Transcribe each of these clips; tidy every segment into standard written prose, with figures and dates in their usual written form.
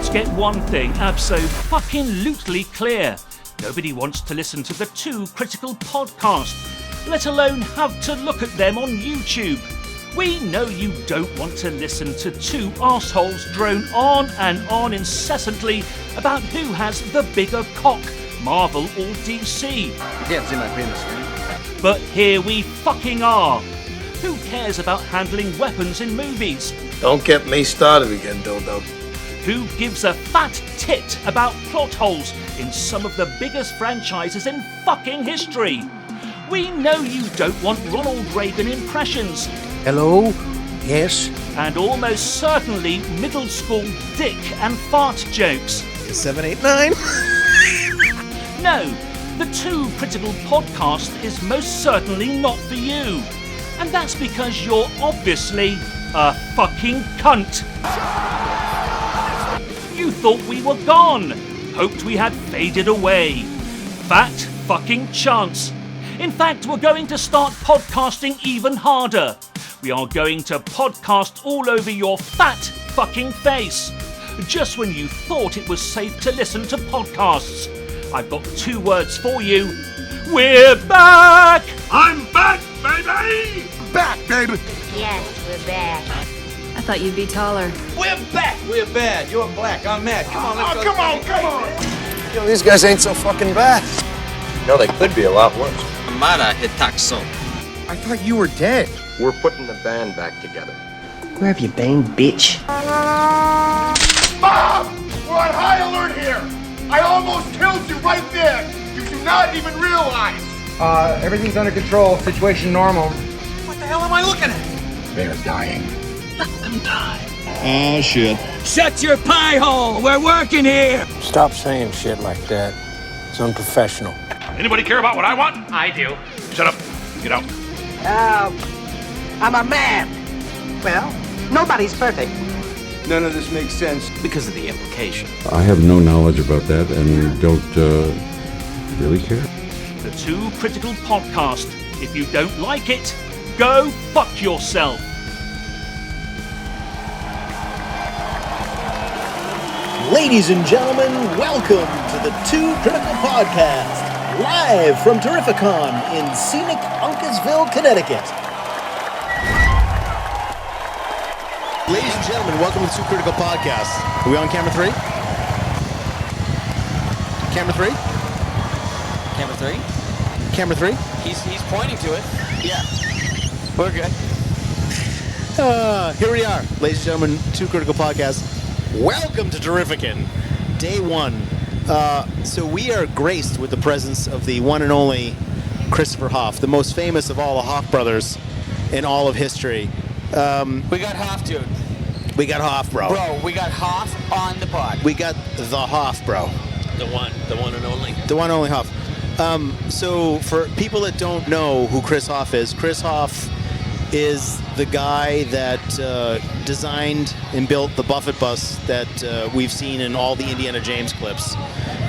Let's get one thing abso-fucking-lutely clear. Nobody wants to listen to the Too Critical podcast, let alone have to look at them on YouTube. We know you don't want to listen to two arseholes drone on and on incessantly about who has the bigger cock, Marvel or DC. You can't see my penis, right? But here we fucking are. Who cares about handling weapons in movies? Don't get me started again, Dildo. Who gives a fat tit about plot holes in some of the biggest franchises in fucking history? We know you don't want Ronald Reagan impressions. Hello? Yes? And almost certainly middle school dick and fart jokes. 789? No, the Too Critical podcast is most certainly not for you. And that's because you're obviously a fucking cunt. You thought we were gone. Hoped we had faded away. Fat fucking chance. In fact, we're going to start podcasting even harder. We are going to podcast all over your fat fucking face. Just when you thought it was safe to listen to podcasts. I've got two words for you. We're back! I'm back, baby! Back, baby! Yes, we're back. I thought you'd be taller. We're back. We're bad. You're black. I'm mad. Come on, let's go. Come on! You know, these guys ain't so fucking bad. No, they could be a lot worse. Amara Hitaxo. I thought you were dead. We're putting the band back together. Where have you been, bitch? Mom! We're on high alert here! I almost killed you right there! You do not even realize! Everything's under control. Situation normal. What the hell am I looking at? They're dying. Oh, shit. Shut your pie hole! We're working here! Stop saying shit like that. It's unprofessional. Anybody care about what I want? I do. Shut up. Get out. I'm a man. Well, nobody's perfect. None of this makes sense. Because of the implication. I have no knowledge about that and don't really care. The Too Critical podcast. If you don't like it, go fuck yourself. Ladies and gentlemen, welcome to the Too Critical podcast, live from Terrificon in scenic Uncasville, Connecticut. Ladies and gentlemen, welcome to the Too Critical podcast. Are we on camera 3? Camera 3? Camera 3? Camera 3? He's pointing to it. Yeah. We're good. Here we are, ladies and gentlemen, Too Critical podcast. Welcome to Terrificon, day 1. So we are graced with the presence of the one and only Christopher Hoff, the most famous of all the Hoff brothers in all of history. We got Hoff, dude. We got Hoff, bro. Bro, we got Hoff on the pod. We got the Hoff, bro. The one and only. The one and only Hoff. So for people that don't know who Chris Hoff is is the guy that designed and built the Buffett bus that we've seen in all the Indiana James clips.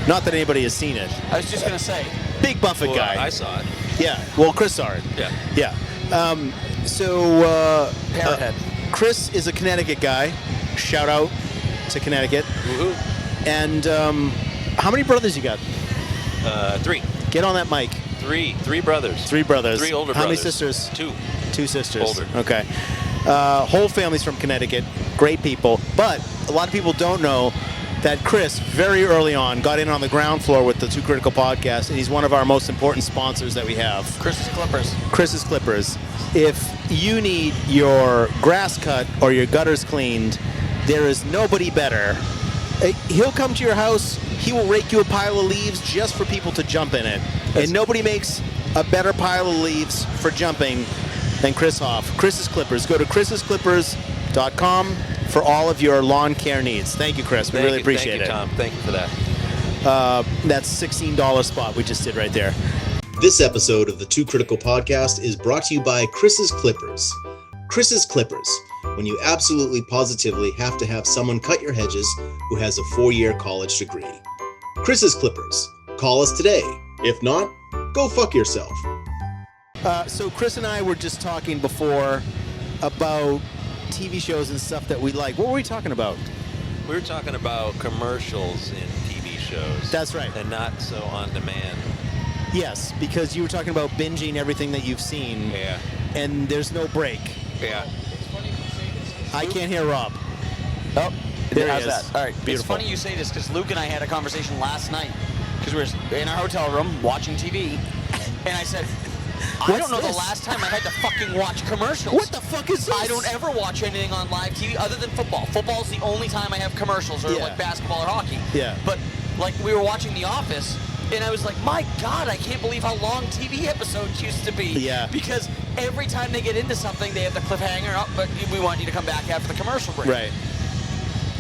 Not that anybody has seen it. I was just going to say. Big Buffett guy. I saw it. Yeah. Well, Chris saw it. Yeah. Yeah. Parrothead. Chris is a Connecticut guy. Shout out to Connecticut. Woohoo. And how many brothers you got? 3. Get on that mic. 3 brothers. 3 brothers. 3 older How brothers. many sisters? 2. 2 sisters. Older. Okay. Whole family's from Connecticut. Great people. But a lot of people don't know that Chris, very early on, got in on the ground floor with the Too Critical podcast, and he's one of our most important sponsors that we have. Chris's Clippers. Chris's Clippers. If you need your grass cut or your gutters cleaned, there is nobody better. He'll come to your house. He will rake you a pile of leaves just for people to jump in it. And nobody makes a better pile of leaves for jumping than Chris Hoff. Chris's Clippers. Go to chrissclippers.com for all of your lawn care needs. Thank you, Chris. We really appreciate it. Thank you, Tom. Thank you for that. That's $16 spot we just did right there. This episode of the Too Critical podcast is brought to you by Chris's Clippers. Chris's Clippers. When you absolutely positively have to have someone cut your hedges who has a 4-year college degree. Chris's Clippers. Call us today. If not, go fuck yourself. So Chris and I were just talking before about TV shows and stuff that we like. What were we talking about? We were talking about commercials in TV shows. That's right. And not so on demand. Yes, because you were talking about binging everything that you've seen. Yeah. And there's no break. Yeah. I can't hear Rob. Oh, there he how's is. that? All right. Beautiful. It's funny you say this because Luke and I had a conversation last night because we were in our hotel room watching TV, and I said, I don't know the last time I had to fucking watch commercials. What the fuck is this? I don't ever watch anything on live TV other than football. Football's the only time I have commercials, or like basketball or hockey. Yeah. But like we were watching The Office, and I was like, my God, I can't believe how long TV episodes used to be. Yeah. Because every time they get into something, they have the cliffhanger up, but we want you to come back after the commercial break. Right.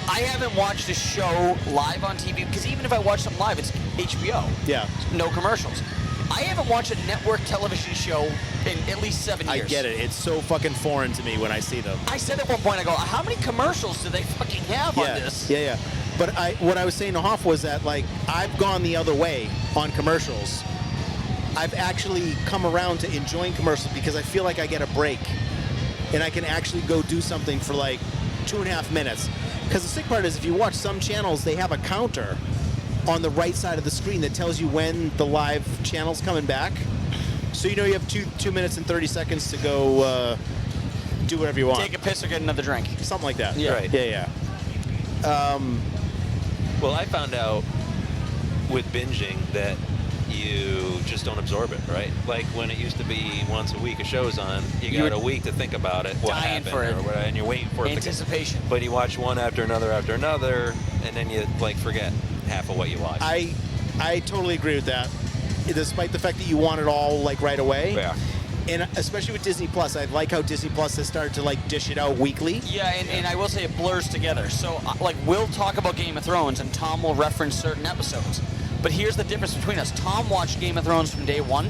I haven't watched a show live on TV, because even if I watch something live, it's HBO. Yeah. No commercials. I haven't watched a network television show in at least 7 years. I get it. It's so fucking foreign to me when I see them. I said at one point, I go, how many commercials do they fucking have on this? Yeah. But what I was saying to Hoff was that, like, I've gone the other way on commercials. I've actually come around to enjoying commercials because I feel like I get a break. And I can actually go do something for, like, 2.5 minutes. Because the sick part is if you watch some channels, they have a counter on the right side of the screen that tells you when the live channel's coming back. So you know you have 2 minutes and 30 seconds to go do whatever you want. Take a piss or get another drink. Something like that. Yeah. Right. Yeah. Well, I found out with binging that you just don't absorb it, right? Like when it used to be once a week a show's on, you got a week to think about it, what dying happened, for it. or what, and you're waiting for it. Anticipation. But you watch one after another, and then you like forget half of what you watched. I totally agree with that. Despite the fact that you want it all like right away. Yeah. And especially with Disney Plus, I like how Disney Plus has started to like dish it out weekly. Yeah, and I will say it blurs together. So, like, we'll talk about Game of Thrones, and Tom will reference certain episodes. But here's the difference between us. Tom watched Game of Thrones from day one,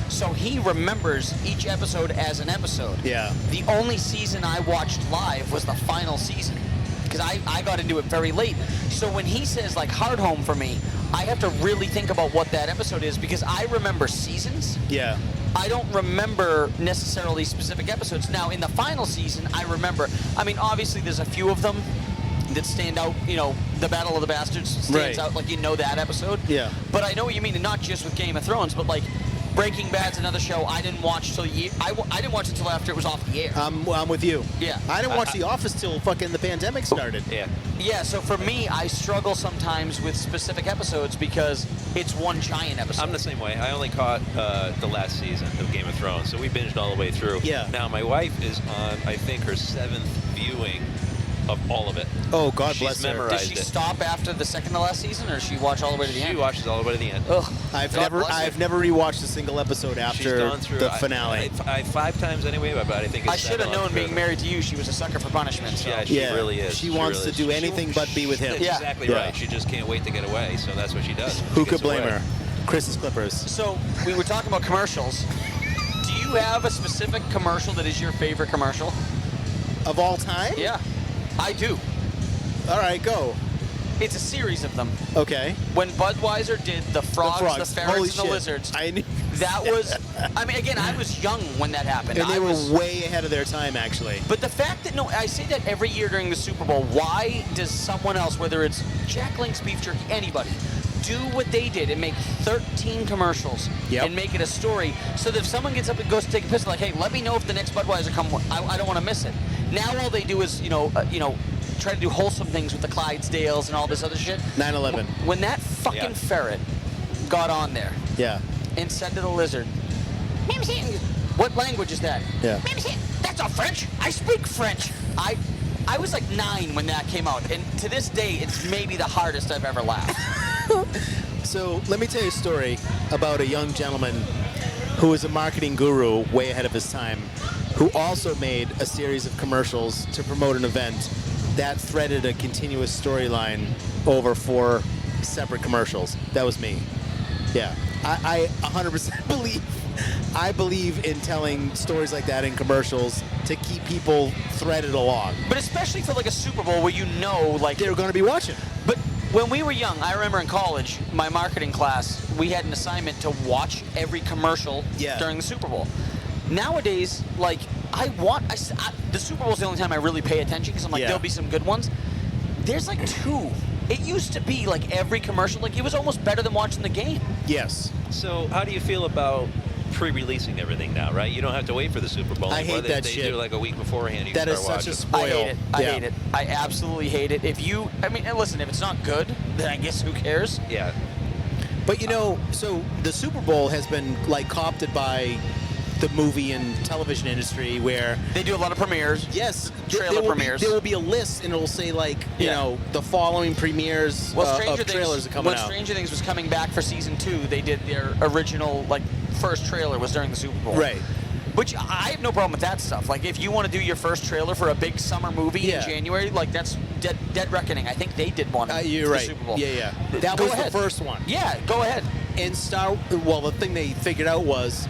so he remembers each episode as an episode. Yeah. The only season I watched live was the final season, because I got into it very late. So when he says, like, Hard Home for me, I have to really think about what that episode is, because I remember seasons. Yeah. I don't remember necessarily specific episodes. Now, in the final season, I remember. I mean, obviously, there's a few of them that stand out. You know, the Battle of the Bastards stands out, like, you know that episode. Yeah. But I know what you mean, and not just with Game of Thrones, but, like, Breaking Bad's another show I didn't watch till I didn't watch it till after it was off the air. I'm with you. Yeah. I didn't watch The Office till fucking the pandemic started. Yeah. Yeah, so for me, I struggle sometimes with specific episodes because it's one giant episode. I'm the same way. I only caught the last season of Game of Thrones, so we binged all the way through. Yeah. Now, my wife is on, I think, her 7th viewing of all of it. Oh, God She's bless her. memorized Does she it. stop after the second to last season, or does she watch all the way to the end? She watches all the way to the end. Ugh. I've God bless her. never rewatched a single episode She's after gone through the finale. I 5 times anyway, but I think it's I should have known being married to you, she was a sucker for punishment. So. Yeah, she really is. She wants really to do anything but be with him. That's exactly Yeah. right. She just can't wait to get away, so that's what she does. Who She could gets blame away. her? Chris's Clippers. So we were talking about commercials. Do you have a specific commercial that is your favorite commercial? Of all time? Yeah, I do. All right, go. It's a series of them. Okay. When Budweiser did the frogs, the ferrets, Holy and the shit. lizards, I knew. that was, I mean, again, I was young when that happened. And they I were was, way ahead of their time, actually. But the fact that, no, I say that every year during the Super Bowl, why does someone else, whether it's Jack Link's Beef Jerky, anybody, do what they did and make 13 commercials and make it a story so that if someone gets up and goes to take a piss, like, hey, let me know if the next Budweiser comes, I don't want to miss it. Now all they do is, try to do wholesome things with the Clydesdales and all this other shit. 9/11. When that fucking ferret got on there and said to the lizard, what language is that? Yeah. That's not French. I speak French. I was like 9 when that came out, and to this day, it's maybe the hardest I've ever laughed. So let me tell you a story about a young gentleman who was a marketing guru way ahead of his time, who also made a series of commercials to promote an event that threaded a continuous storyline over 4 separate commercials. That was me. Yeah. I 100% believe in telling stories like that in commercials to keep people threaded along. But especially for like a Super Bowl where you know, like, they're going to be watching. But when we were young, I remember in college, my marketing class, we had an assignment to watch every commercial during the Super Bowl. Nowadays, like, the Super Bowl's the only time I really pay attention because I'm like, there'll be some good ones. There's like 2. It used to be like every commercial, like it was almost better than watching the game. Yes. So how do you feel about pre-releasing everything now, right? You don't have to wait for the Super Bowl. I hate that they shit. do like a week beforehand. You That can is start such a watching. spoil. I hate it. I Yeah. hate it. I absolutely hate it. And listen, if it's not good, then I guess who cares? Yeah. But you know, so the Super Bowl has been like co-opted by the movie and television industry where they do a lot of premieres. Yes, trailer premieres. There will be a list, and it'll say like you Yeah. know the following premieres of trailers are coming when out. Stranger Things was coming back for season 2, they did their original like first trailer was during the Super Bowl. Right. Which I have no problem with that stuff. Like if you want to do your first trailer for a big summer movie in January, like that's Dead Reckoning. I think they did one. You're for right. The Super Bowl. Yeah. That Go was ahead. the first one. Yeah, go ahead. And the thing they figured out was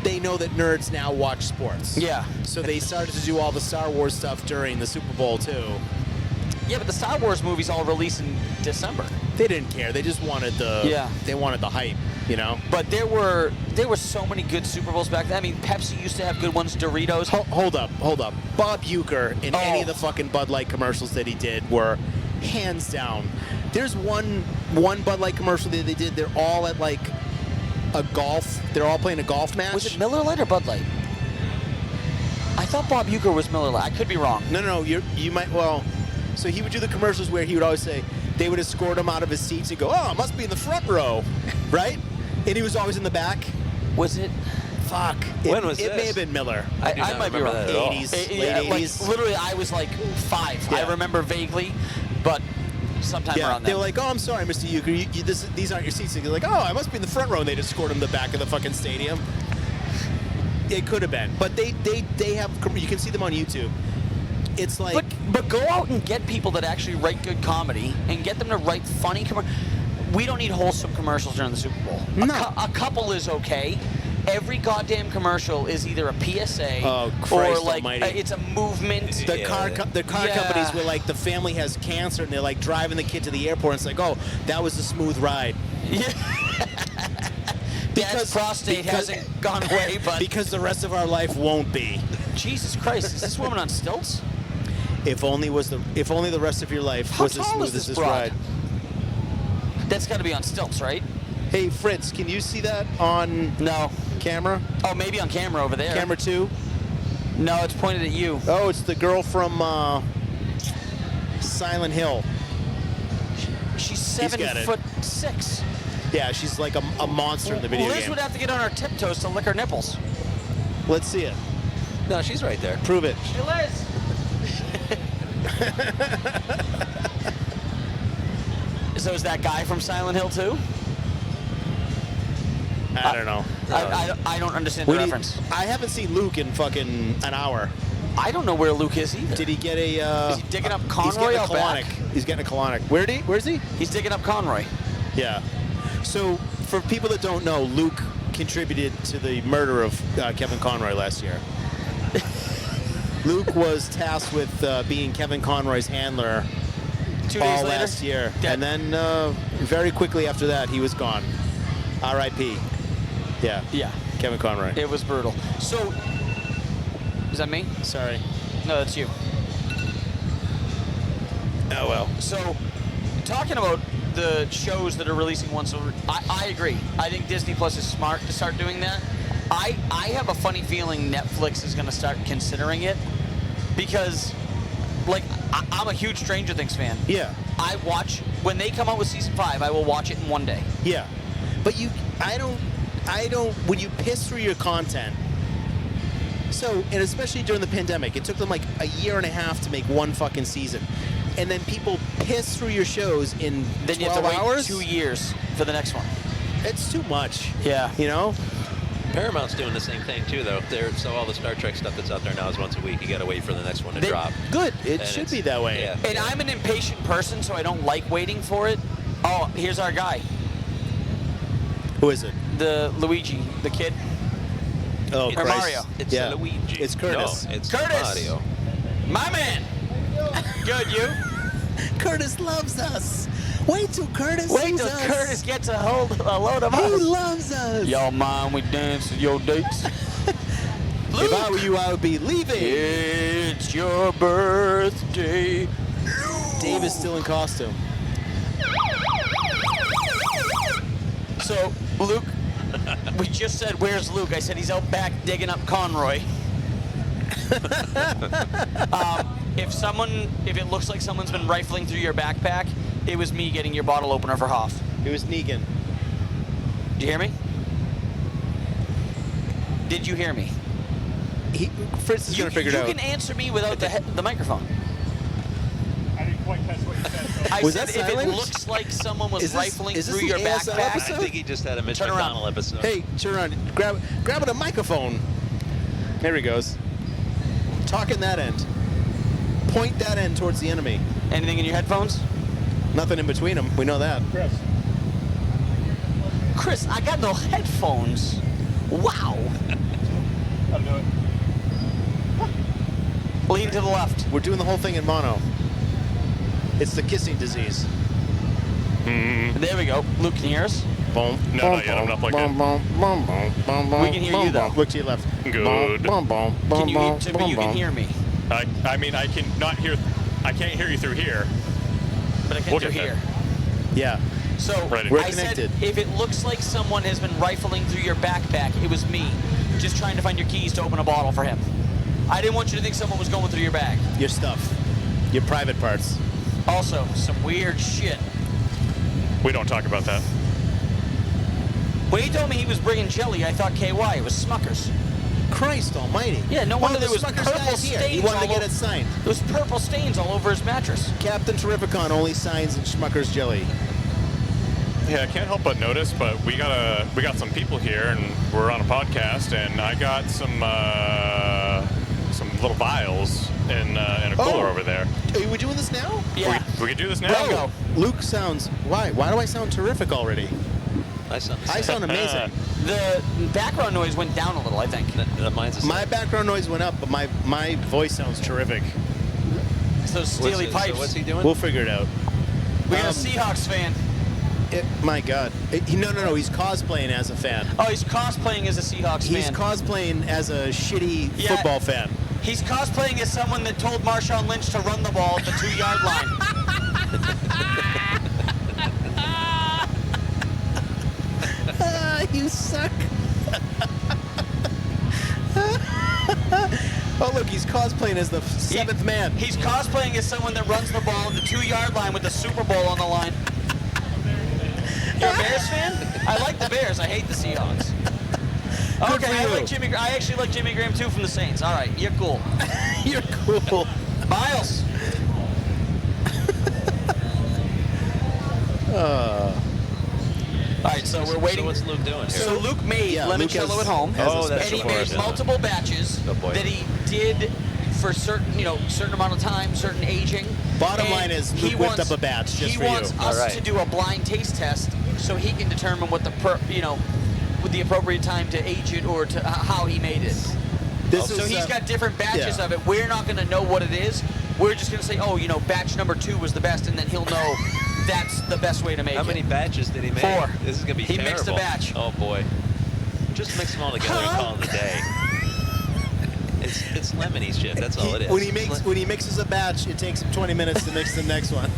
they know that nerds now watch sports. Yeah. So they started to do all the Star Wars stuff during the Super Bowl too. Yeah, but the Star Wars movies all release in December. They didn't care. They just wanted they wanted the hype, you know. But there were so many good Super Bowls back then. I mean, Pepsi used to have good ones. Doritos. Hold up. Bob Uecker in any of the fucking Bud Light commercials that he did were hands down. There's one Bud Light commercial that they did. They're all at like a golf. They're all playing a golf match. Was it Miller Lite or Bud Light? I thought Bob Uecker was Miller Lite. I could be wrong. No. You might. Well, so he would do the commercials where he would always say they would escort him out of his seats and go, "Oh, it must be in the front row," right? And he was always in the back. Was it? Fuck. When was it? this? It may have been Miller. I might be wrong. That at all. 80s, Yeah, late like, 80s. literally, I was like 5. Yeah. I remember vaguely, but sometime around They then. were like, "Oh, I'm sorry, Mr. Uecker, these aren't your seats." And he's like, "Oh, I must be in the front row." And they'd escort him to the back of the fucking stadium. It could have been, but they have. You can see them on YouTube. It's like, but go out and get people that actually write good comedy and get them to write funny commercials. We don't need wholesome commercials during the Super Bowl. No. A couple is okay. Every goddamn commercial is either a PSA Oh, or Christ like almighty. it's a movement. the car companies where like the family has cancer and they're like driving the kid to the airport. And it's like, oh, that was a smooth ride. Dad's prostate hasn't gone away, but because the rest of our life won't be. Jesus Christ, is this woman on stilts? If only the rest of your life How was as tall smooth is as this this broad? ride. That's got to be on stilts, right? Hey Fritz, can you see that on camera? Oh, maybe on camera over there. Camera 2? No, it's pointed at you. Oh, it's the girl from Silent Hill. She's got it. 7'6". Yeah, she's like a monster in the video Liz game. would have to get on her tiptoes to lick her nipples. Let's see it. No, she's right there. Prove it. Hey, Liz. So is that guy from Silent Hill too? I don't know. I don't understand the reference. I haven't seen Luke in fucking an hour. I don't know where Luke is either. Did he get a? Is he digging up He's Conroy getting a out back? colonic. He's getting a colonic. Where is he? He's digging up Conroy. Yeah. So for people that don't know, Luke contributed to the murder of Kevin Conroy last year. Luke was tasked with being Kevin Conroy's handler 2 days all later? last year, Dead. and then very quickly after that, he was gone. R.I.P. Yeah. Yeah. Kevin Conroy. It was brutal. So, is that me? Sorry. No, that's you. Oh well. So, talking about the shows that are releasing once a week, I agree. I think Disney Plus is smart to start doing that. I have a funny feeling Netflix is going to start considering it because, like, I'm a huge Stranger Things fan. Yeah. I watch, when they come out with season 5, I will watch it in one day. Yeah. But I don't, when you piss through your content, so, and especially during the pandemic, it took them like a year and a half to make one fucking season. And then people piss through your shows in Then 12 you have to wait hours. 2 years for the next one. It's too much. Yeah. You know? Paramount's doing the same thing too, though. So all the Star Trek stuff that's out there now is once a week. You got to wait for the next one to drop. Good. It And should it's- be that way. Yeah. And I'm an impatient person, so I don't like waiting for it. Oh, here's our guy. Who is it? The Luigi, the kid. Oh, Or Christ. Mario. It's Yeah. Luigi. It's Curtis. No, it's Curtis! Mario. My man. Good, you? Curtis loves us. Wait till Curtis Wait sees till us. Curtis gets a load of He us. loves us. Y'all mind we dance to your dates? If I were you, I would be leaving. It's your birthday. Dave is still in costume. So, Luke, we just said, where's Luke? I said he's out back digging up Conroy. If it looks like someone's been rifling through your backpack, it was me getting your bottle opener for Hoff. It was Negan. Did you hear me? Did you hear me? Fritz is going to figure it out. You can answer me without the microphone. I didn't quite catch what you said. So. I said if it looks like someone was rifling through your backpack. I think he just had a Mitch McConnell episode. Hey, turn around. Grab a microphone. There he goes. Talk in that end. Point that end towards the enemy. Anything in your headphones? Nothing in between them. We know that. Chris, I got no headphones. Wow. I'll do it. Lean to the left. We're doing the whole thing in mono. It's the kissing disease. There we go. Luke, can you hear us? No, not yet. I'm not plugged in. We can hear you, though. Look to your left. Good. But you can hear me. I mean, I can't hear you through here. But I can through here. Yeah. So We're I connected. said if it looks like someone has been rifling through your backpack, it was me. Just trying to find your keys to open a bottle for him. I didn't want you to think someone was going through your bag. Your stuff. Your private parts. Also, some weird shit. We don't talk about that. When he told me he was bringing jelly, I thought KY. It was Smucker's. Christ almighty. Yeah, no wonder there was Smucker's purple guys here. stains He wanted to all get it signed. There was purple stains all over his mattress. Captain Terrificon only signs in Schmucker's jelly. Yeah, I can't help but notice, but we got some people here, and we're on a podcast, and I got some little vials in a cooler over there. Are we doing this now? Yeah. We can do this now. Go. Luke sounds. Why? Why do I sound terrific already? I I sound amazing. The background noise went down a little, I think. Mine's the same. My background noise went up, but my voice sounds terrific. So steely pipes. So what's he doing? We'll figure it out. We got a Seahawks fan. My God. No. He's cosplaying as a fan. Oh, he's cosplaying as a Seahawks fan. He's cosplaying as a shitty football fan. He's cosplaying as someone that told Marshawn Lynch to run the ball at the 2-yard line. You suck. Oh, look, he's cosplaying as the seventh man. He's cosplaying as someone that runs the ball at the 2-yard line with the Super Bowl on the line. You're a Bears fan? I like the Bears. I hate the Seahawks. Okay, I actually like Jimmy Graham too from the Saints. All right, you're cool. You're cool. Miles. All right, so we're waiting. So what's Luke doing here? So Luke made limoncello at home, that's and he made multiple batches that he did for certain amount of time, certain aging. Bottom line is, Luke whipped up a batch just for you. He wants us to do a blind taste test so he can determine what with the appropriate time to age it or to how he made it. So he's got different batches of it. We're not going to know what it is. We're just going to say, batch number 2 was the best, and then he'll know that's the best way to make it. How many batches did he make? 4. This is going to be terrible. He mixed a batch. Oh, boy. Just mix them all together and call it a day. It's lemony shit. That's all it is. When he mixes a batch, it takes him 20 minutes to mix the next one.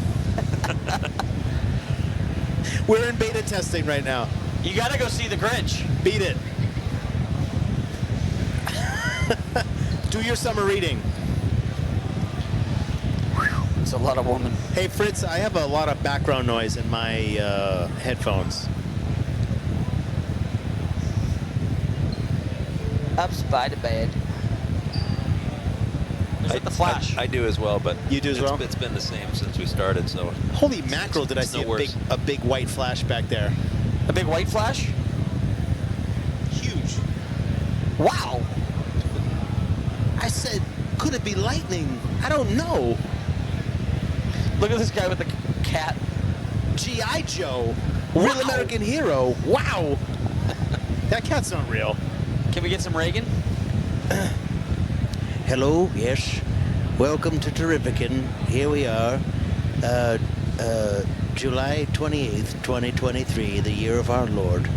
We're in beta testing right now. You got to go see The Grinch. Beat it. Do your summer reading. It's a lot of woman. Hey, Fritz, I have a lot of background noise in my headphones. Up spider bed. The Flash. I do as well, but you do as well. It's been the same since we started. So holy mackerel! Did I see a big white flash back there? A big white flash? Huge. Wow. I said, could it be lightning? I don't know. Look at this guy with the cat. G.I. Joe. Real American hero. Wow. That cat's not real. Can we get some Reagan? Hello, yes. Welcome to Terrificon. Here we are. July 28th, 2023, the year of our Lord.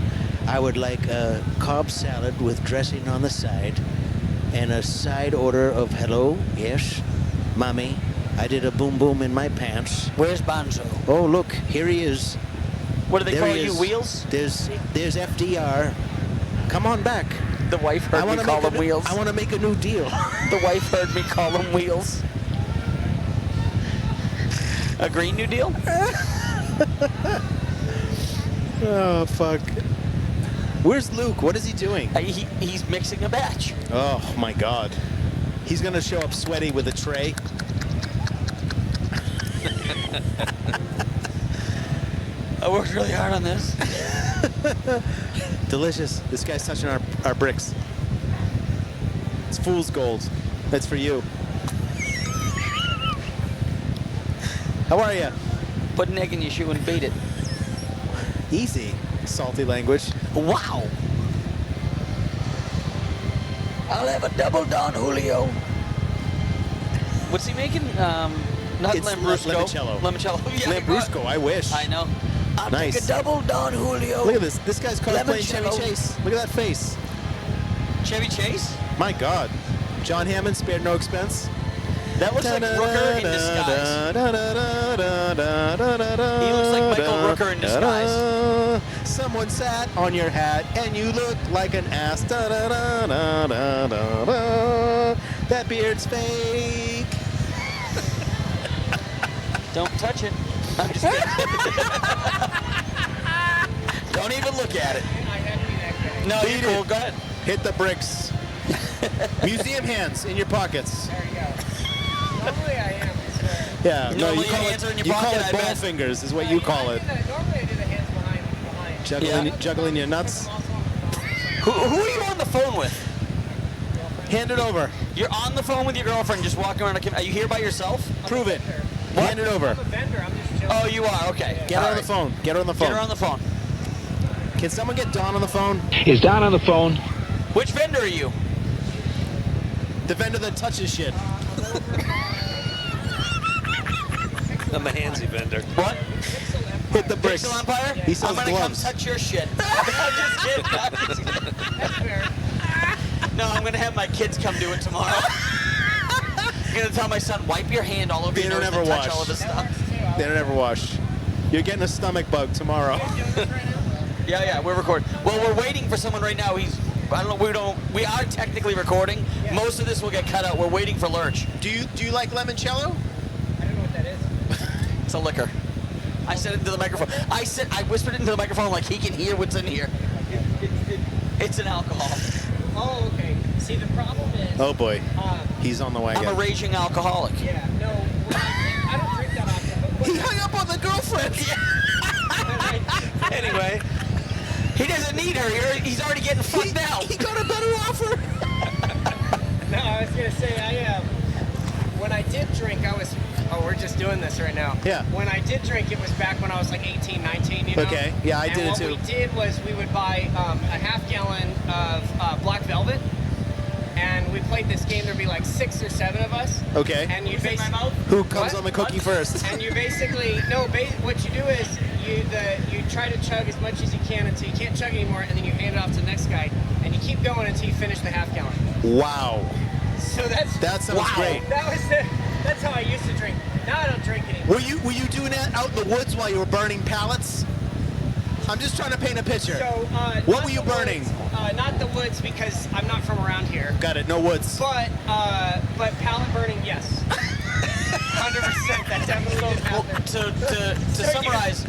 I would like a Cobb salad with dressing on the side and a side order of hello, yes, mommy, I did a boom boom in my pants. Where's Bonzo? Oh, look, here he is. What do they There call he you, is. Wheels? There's FDR. Come on back. The wife heard me call him Wheels. I want to make a new deal. The wife heard me call him Wheels. A Green New Deal? Oh, fuck. Where's Luke? What is he doing? He's mixing a batch. Oh, my God. He's going to show up sweaty with a tray. I worked really hard on this. Delicious. This guy's touching our bricks. It's fool's gold. That's for you. How are you? Put an egg in your shoe and beat it. Easy. Salty language. Wow. I'll have a double Don Julio. What's he making? Not It's Lambrusco. Limoncello. Limoncello. Yeah, Lambrusco, I wish. I know. I'll Nice. take a double Don Julio. Look at this. This guy's cosplaying Chevy Limoncello. Chase. Look at that face. Chevy Chase? My God. John Hammond spared no expense. That looks like Rooker in disguise. He looks like Michael Rooker in disguise. Someone sat on your hat and you look like an ass. That beard's fake. Don't touch it. I'm just kidding. Don't even look at it. No, Beat you're cool. it. Go ahead. Hit the bricks. Museum hands in your pockets. There you go. Normally I am, I swear. Yeah, no, Normally you call your it, hands are in your you call pocket, it I ball bet. fingers is what you call it. Normally I do the hands behind. Juggling your nuts. Who are you on the phone with? Hand it over. You're on the phone with your girlfriend, just walking around. Are you here by yourself? Prove it. Hand it over. I'm a vendor, I'm just chilling. Oh, you are. Okay. Get her on the phone. Get her on the phone. Get her on the phone. Can someone get Don on the phone? Is Don on the phone? Which vendor are you? The vendor that touches shit. I'm a handsy vendor. What? Hit the bricks. Pixel Empire? He sells I'm gonna gloves. come touch your shit. I'm just kidding. I'm just kidding. That's fair. No, I'm gonna have my kids come do it tomorrow. I'm gonna tell my son, wipe your hand all over They your don't nose ever and touch wash. all of this stuff. They don't ever wash. You're getting a stomach bug tomorrow. Yeah, we're recording. Well, we're waiting for someone right now. I don't know. We are technically recording. Yeah. Most of this will get cut out. We're waiting for Lurch. Do you like limoncello? I don't know what that is. It's a liquor. I said it into the microphone. I whispered it into the microphone like he can hear what's in here. It's an alcohol. Oh, okay. See, the problem is... Oh boy, he's on the way I'm again. a raging alcoholic. Yeah, no, I don't drink that often. But He hung up on the girlfriend. Anyway, he doesn't need her. He's already getting fucked now. He got a better offer. No, I was going to say, when I did drink, we're just doing this right now. Yeah. When I did drink, it was back when I was like 18, 19, you know? Okay, yeah, I did it too. And what we did was we would buy a half gallon of Black Velvet, and we played this game. There'd be like 6 or 7 of us. Okay. And you basically... Who comes on the cookie first? And you basically... No, what you do is you try to chug as much as you can until you can't chug anymore, and then you hand it off to the next guy, and you keep going until you finish the half gallon. Wow. So that sounds great. That's how I used to drink. Now I don't drink anymore. Were you doing that out in the woods while you were burning pallets? I'm just trying to paint a picture. So, what were you burning? Not the woods because I'm not from around here. Got it. No woods. But pallet burning, yes. 100%. That definitely did happen. To summarize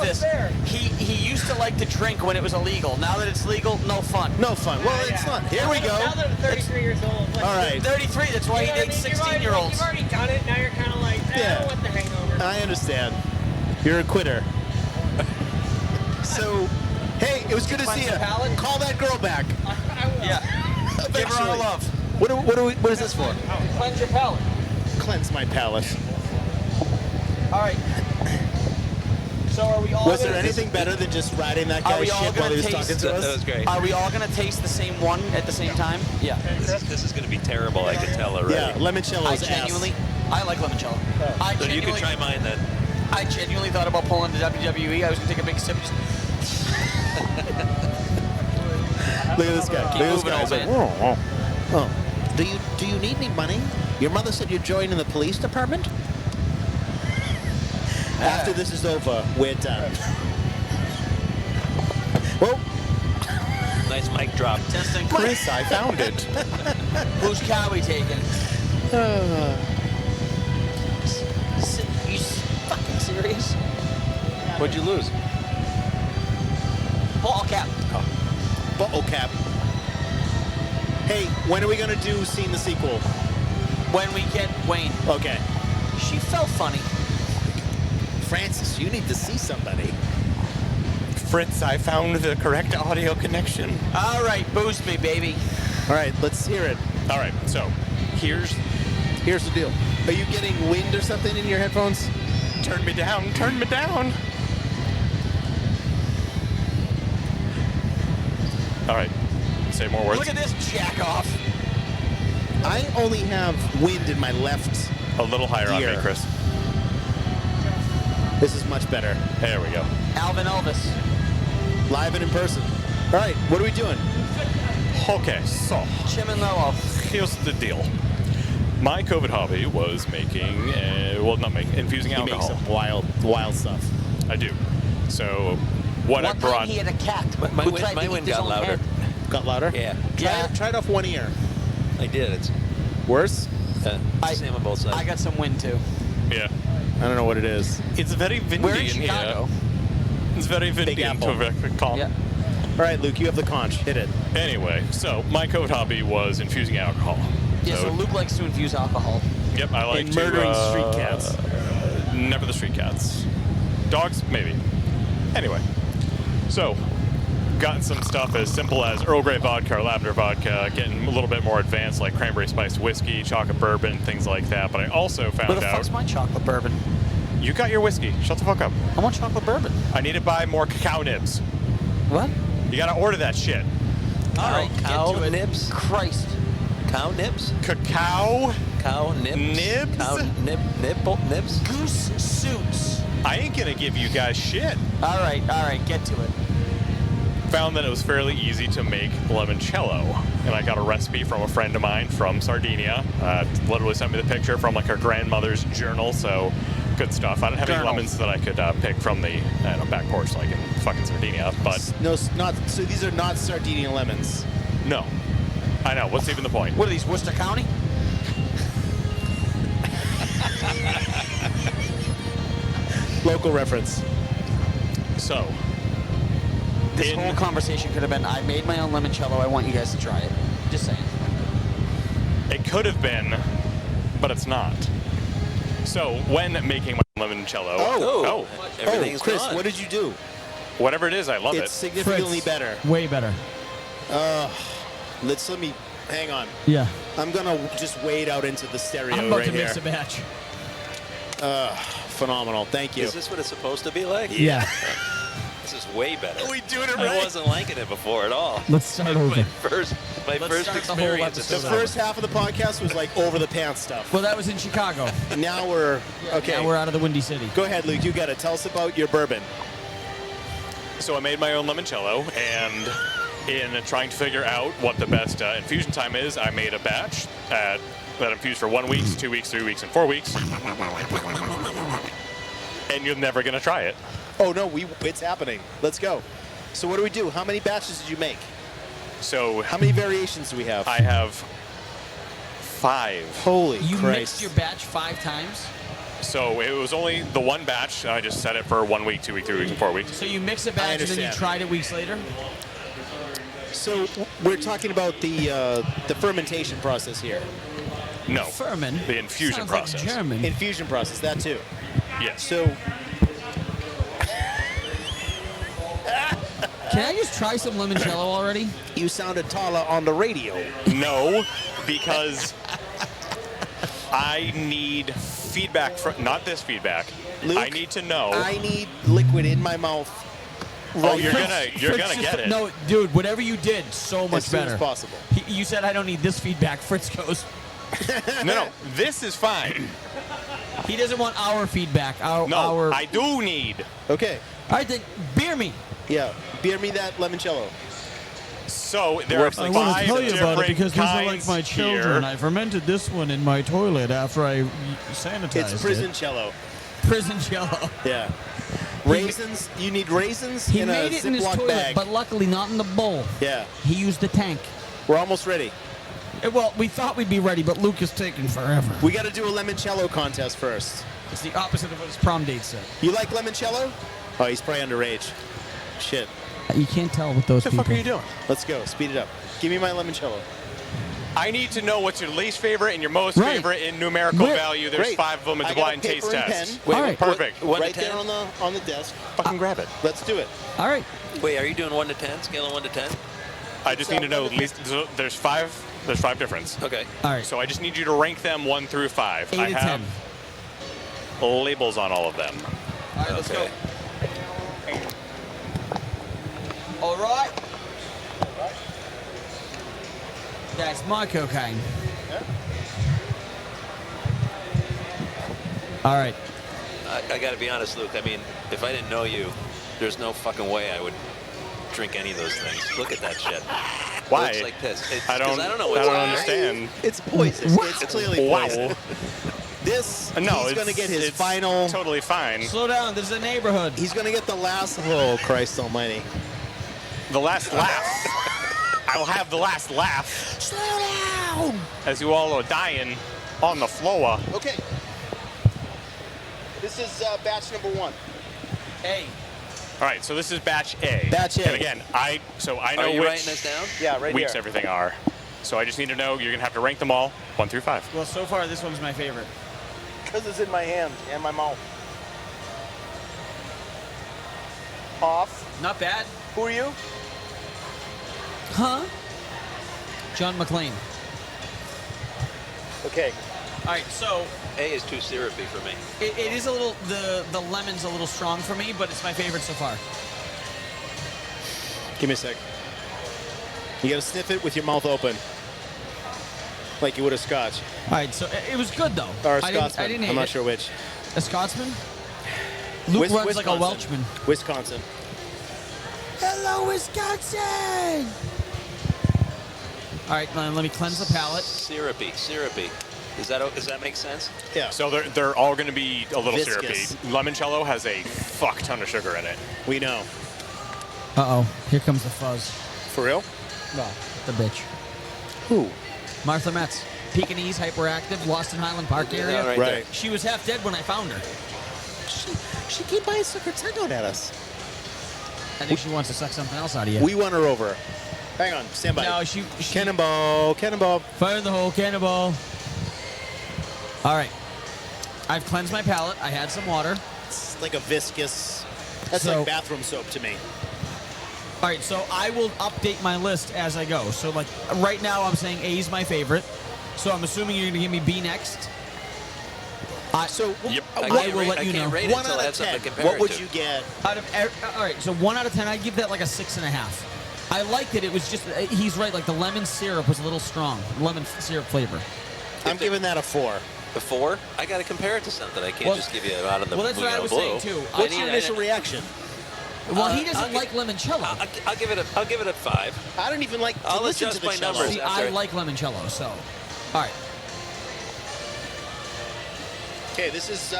this, he used to like to drink when it was illegal. Now that it's legal, no fun. No fun. Well, it's not. Here we go. Now that I'm 33 years old. All right. 33. That's why he dates 16-year-olds. You've already done it. Now you're kind of like, what the hangover. I understand. You're a quitter. So, hey, it was good to see you. Call that girl back. I will. Yeah. Give her all love. What is this for? Cleanse your palate. Cleanse my palate. All right. So are we all? Was there anything better than just riding that guy's shit while he was talking to us? That was great. Are we all gonna taste the same one at the same time? Yeah. This is going to be terrible. I can tell already. Yeah, limoncello's I like limoncello. So you can try mine then. I genuinely thought about pulling the WWE. I was gonna take a big sip. Look at this guy. Keep Look at this moving, guy. old He's like, man. oh. Do you need any money? Your mother said you're joining the police department? After this is over, we're done. Whoa. Nice mic drop. Testing. Chris, I found it. Whose car we taking? You fucking serious? What'd you lose? Ball cap. Bottle cap. Hey, when are we gonna do Scene the Sequel? When we get Wayne. Okay. She felt funny. Francis, you need to see somebody. Fritz, I found the correct audio connection. All right, boost me, baby. All right, let's hear it. All right, so here's the deal. Are you getting wind or something in your headphones? Turn me down, turn me down. All right, say more words. Look at this jack off. I only have wind in my left A little higher on ear. me, Chris. This is much better. There we go. Alvin Elvis. Live and in person. All right, what are we doing? Okay, so Chim and Lolo. here's the deal. My COVID hobby was making, infusing He makes alcohol. some wild stuff. I do. So what I One brought. time he had a cat. My who wind, tried to my eat wind his got own louder. head. Got louder? Yeah, Try it off one ear. I did. It's Worse? same on both sides. I got some wind too. Yeah. I don't know what it is. It's very windy We're in in Chicago. here. It's very windy Big in Apple. Terrificon. Yeah. All right, Luke, you have the conch. Hit it. Anyway, so my COVID hobby was infusing alcohol. Yeah, so Luke likes to infuse alcohol. Yep, I like And to murdering street cats. Never the street cats. Dogs, maybe. Anyway, so gotten some stuff as simple as Earl Grey vodka or lavender vodka, getting a little bit more advanced like cranberry spiced whiskey, chocolate bourbon, things like that. But I also found Where the out fuck's my chocolate bourbon? you got your whiskey. Shut the fuck up. I want chocolate bourbon. I need to buy more cacao nibs. What? You gotta order that shit. All right, cow get to it. nibs? Christ. Cow nibs? Cacao Cow nibs? Nibs? Cow nibs? Goose suits. I ain't gonna give you guys shit. All right, get to it. Found that it was fairly easy to make limoncello, and I got a recipe from a friend of mine from Sardinia. Literally sent me the picture from like her grandmother's journal, so good stuff. I don't have any lemons that I could pick from the back porch like in fucking Sardinia, but No, not. So these are not Sardinia lemons. no. I know, what's even the point? What are these, Worcester County? Local reference. So, This whole conversation could have been, I made my own limoncello, I want you guys to try it. Just saying. it could have been, but it's not. So, when making my limoncello, Everything's Chris, gone. what did you do? whatever it is, I love It's it. significantly better. Way better. Let me hang on. Yeah. I'm gonna just wade out into the stereo I'm about right to here. mix a batch. Phenomenal. Thank you. Is this what it's supposed to be like? Yeah. This is way better. Are we doing it I right? wasn't liking it before at all. Let's start over. My first start the whole experience. The episode first half of the podcast was like over the pants stuff. Well, that was in Chicago. And now we're okay. Now we're out of the Windy City. Go ahead, Luke. You got it. Tell us about your bourbon. So I made my own limoncello, and in trying to figure out what the best infusion time is, I made a batch that infused for 1 week, 2 weeks, 3 weeks, and 4 weeks. And you're never gonna try it. Oh no, it's happening. Let's go. So what do we do? How many batches did you make? So How many variations do we have? I have 5. Holy You Christ. mixed your batch 5 times? So it was only the one batch. I just set it for 1 week, 2 weeks, 3 weeks, and 4 weeks. So you mix a batch and then you understand. tried it weeks later? So we're talking about the fermentation process here. No. Ferment? The infusion Sounds process. Like German. Infusion process, that too. Yes. So Can I just try some limoncello already? you sounded taller on the radio. No, because I need feedback from, not this feedback. Luke, I need to know. I need liquid in my mouth. Oh, you're now. gonna get it. No, dude, whatever you did, so much as soon better. as possible. You said I don't need this feedback. Fritz goes, No, this is fine. he doesn't want our feedback. No, our... I do need. Okay. All right, then, beer me. Yeah. Beer me that limoncello. So there are I want to 5 tell you about it different because these are like kinds my children. here. I fermented this one in my toilet after I sanitized it. It's prison cello. Prison cello. Yeah. Raisins. You need raisins He in a made it in his Ziploc toilet, bag. but luckily not in the bowl. Yeah. He used the tank. We're almost ready. Well, we thought we'd be ready, but Luke is taking forever. We got to do a limoncello contest first. It's the opposite of what his prom date said. You like limoncello? Oh, he's probably underage. Shit. You can't tell with those What the people. fuck are you doing? Let's go. Speed it up. Give me my limoncello. I need to know what's your least favorite and your most favorite in numerical value. There's Great. 5 of them. It's I a got blind paper taste and test. pen. Wait, All right. perfect. Right there on the desk. Fucking grab it. Let's do it. All right. Wait, are you doing 1 to 10? Scale of 1 to 10? I just need to know at least there's 5. There's 5 difference. Okay. All right. So I just need you to rank them 1 through 5. 8 I to have 10. labels on all of them. All right, let's go. All right. That's my cocaine. All right. I got to be honest, Luke. I mean, if I didn't know you, there's no fucking way I would drink any of those things. Look at that shit. Why? It looks like piss. I don't know what's I don't in there. understand. It's poison. It's clearly poison. This, No, he's going to get his final... Totally fine. Slow down. This is a neighborhood. He's going to get the last... Oh, Christ almighty. The last laugh. I will have the last laugh. Slow down! As you all are dying on the floor. Okay. This is batch number 1. Hey. All right, so this is batch A. Batch A. And again, I know Are you which writing this down? Yeah, right weeks here. everything are. So I just need to know, you're going to have to rank them all 1 through 5. Well, so far, this one's my favorite. Because it's in my hand and my mouth. Hoff. Not bad. Who are you? Huh? John McClane. Okay. All right, so A is too syrupy for me. it is a little, the lemon's a little strong for me, but it's my favorite so far. Give me a sec. You got to sniff it with your mouth open. Like you would a scotch. All right, so it was good, though. Or a I Scotsman. didn't hate I'm not it. sure which. A Scotsman? Luke runs like a Welshman. Wisconsin. Hello, Wisconsin! All right, let me cleanse the palate. Syrupy. Does that make sense? Yeah. So they're all going to be a little Viscous. syrupy. Limoncello has a fuck ton of sugar in it. We know. Uh-oh, here comes the fuzz. For real? No, the bitch. Who? Martha Metz. Pekingese, hyperactive, lost in Highland Park area. Right there. She was half dead when I found her. She came by and stuck her tongue out at us. I think she wants to suck something else out of you. We won her over. Hang on, stand by. No, she Cannonball. Fire in the hole, cannonball. All right. I've cleansed my palate. I had some water. It's like a viscous. That's So- like bathroom soap to me. All right, so I will update my list as I go. So, like, right now I'm saying A is my favorite. So I'm assuming you're going to give me B next. Yep. I will let you know. Rate it 1 until I out have of something 10. to compare What it would to. you get? All right, so 1 out of 10, I'd give that like a 6.5. I liked it. It was just, he's right, like the lemon syrup was a little strong. Lemon syrup flavor. I'm giving that a 4. The 4? I got to compare it to something. I can't just give you it out of the Well, that's what I was blue. saying, too. What's your initial reaction? Well, he doesn't like limoncello. I'll give it a 5. I don't even like to I'll listen adjust to the my cello. numbers. See, after I it. like limoncello, so. All right. Okay, this is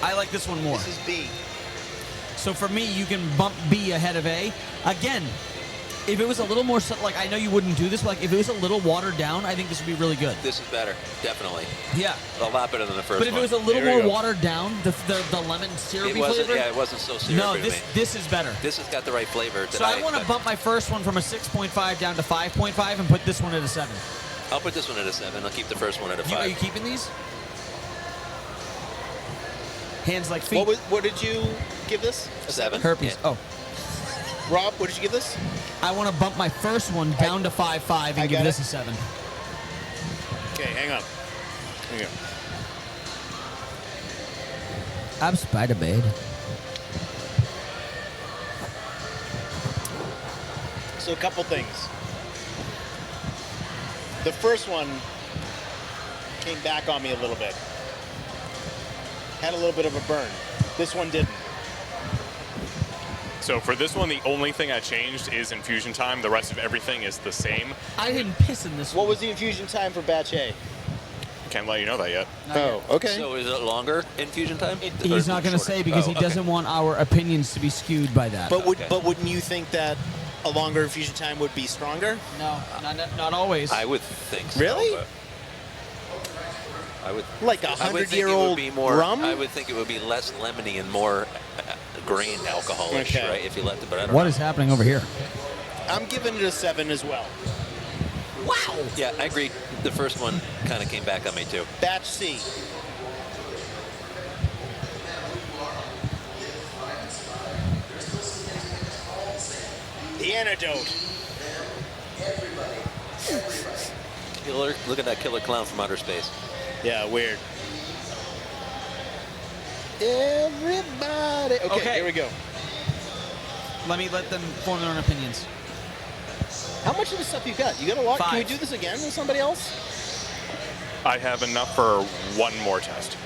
I like this one more. this is B. So for me, you can bump B ahead of A. Again, if it was a little more, like, I know you wouldn't do this, but like, if it was a little watered down, I think this would be really good. This is better, definitely. Yeah. A lot better than the first But if one. it was a little There you more go. watered down, the lemon syrupy It wasn't. flavor. Yeah, it wasn't so syrupy No, to me. this is better. This has got the right flavor. that So I want to expect. bump my first one from a 6.5 down to 5.5 and put this one at a 7. I'll put this one at a 7. I'll keep the first one at a 5. Are you keeping these? Hands like feet. What did you give this? A 7? Herpes. Yeah. Oh. Rob, what did you give this? I want to bump my first one down to 5.5 and give got this it. a 7. Okay, hang on. Hang on. I'm Spider-Man. So a couple things. The first one came back on me a little bit. Had a little bit of a burn. This one didn't. So for this one, the only thing I changed is infusion time. The rest of everything is the same. I didn't piss in this one. What was the infusion time for batch A? Can't let you know that yet. Oh, okay. So is it longer infusion time? He's not going to say because he doesn't want our opinions to be skewed by that. But wouldn't you think that a longer infusion time would be stronger? No, not always. I would think so. Really? But I would like a 100-year-old rum. I would think it would be less lemony and more grain alcoholic, right? If you left it, but I don't know. What is happening over here? I'm giving it a 7 as well. Wow. Yeah, I agree. The first one kind of came back on me too. Batch C. The antidote. Look at that killer clown from outer space. Yeah, weird. Everybody. Okay, here we go. Let them form their own opinions. How much of this stuff you got? You got a lot. 5. Can we do this again with somebody else? I have enough for one more test.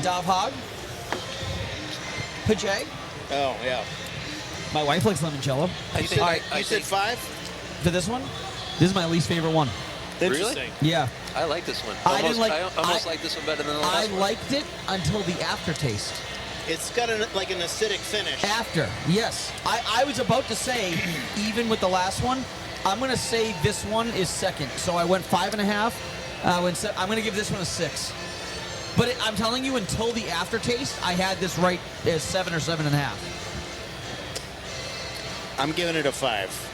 Dav Hog. Pajay. Oh, yeah. My wife likes limoncello. You said 5? For this one? This is my least favorite one. Interesting. Yeah. I like this one. I didn't like. I almost like this one better than the last one. I liked it until the aftertaste. It's got like an acidic finish. After, yes. I was about to say, even with the last one, I'm going to say this one is second. So I went 5.5. I'm going to give this one a 6. But I'm telling you, until the aftertaste, I had this right as 7 or 7.5. I'm giving it a 5.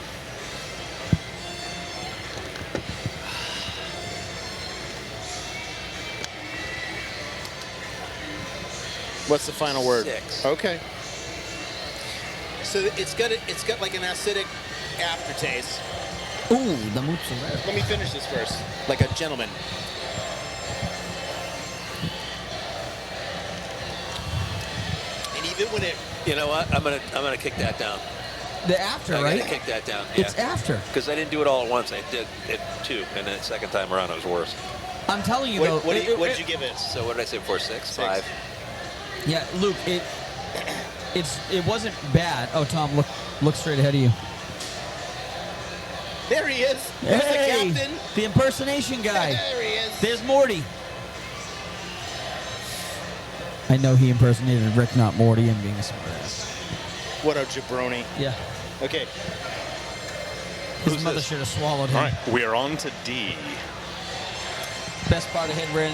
What's the final word? 6. Okay. So it's got like an acidic aftertaste. Ooh, the mozzarella. Let me finish this first, like a gentleman. And even when it, You know what? I'm gonna kick that down. The after, I right? gotta kick that down. It's after. Because I didn't do it all at once. I did it 2, and then the second time around it was worse. I'm telling you, what, though. what did you give it? So what did I say before? 6? 5. Yeah, Luke, it wasn't bad. Oh, Tom, look straight ahead of you. There he is. There's the captain. The impersonation guy. There he is. There's Morty. I know he impersonated Rick, not Morty, and being a smartass. What a jabroni. Yeah. Okay. His mother should have swallowed him. All right, we are on to D. Best part of him ran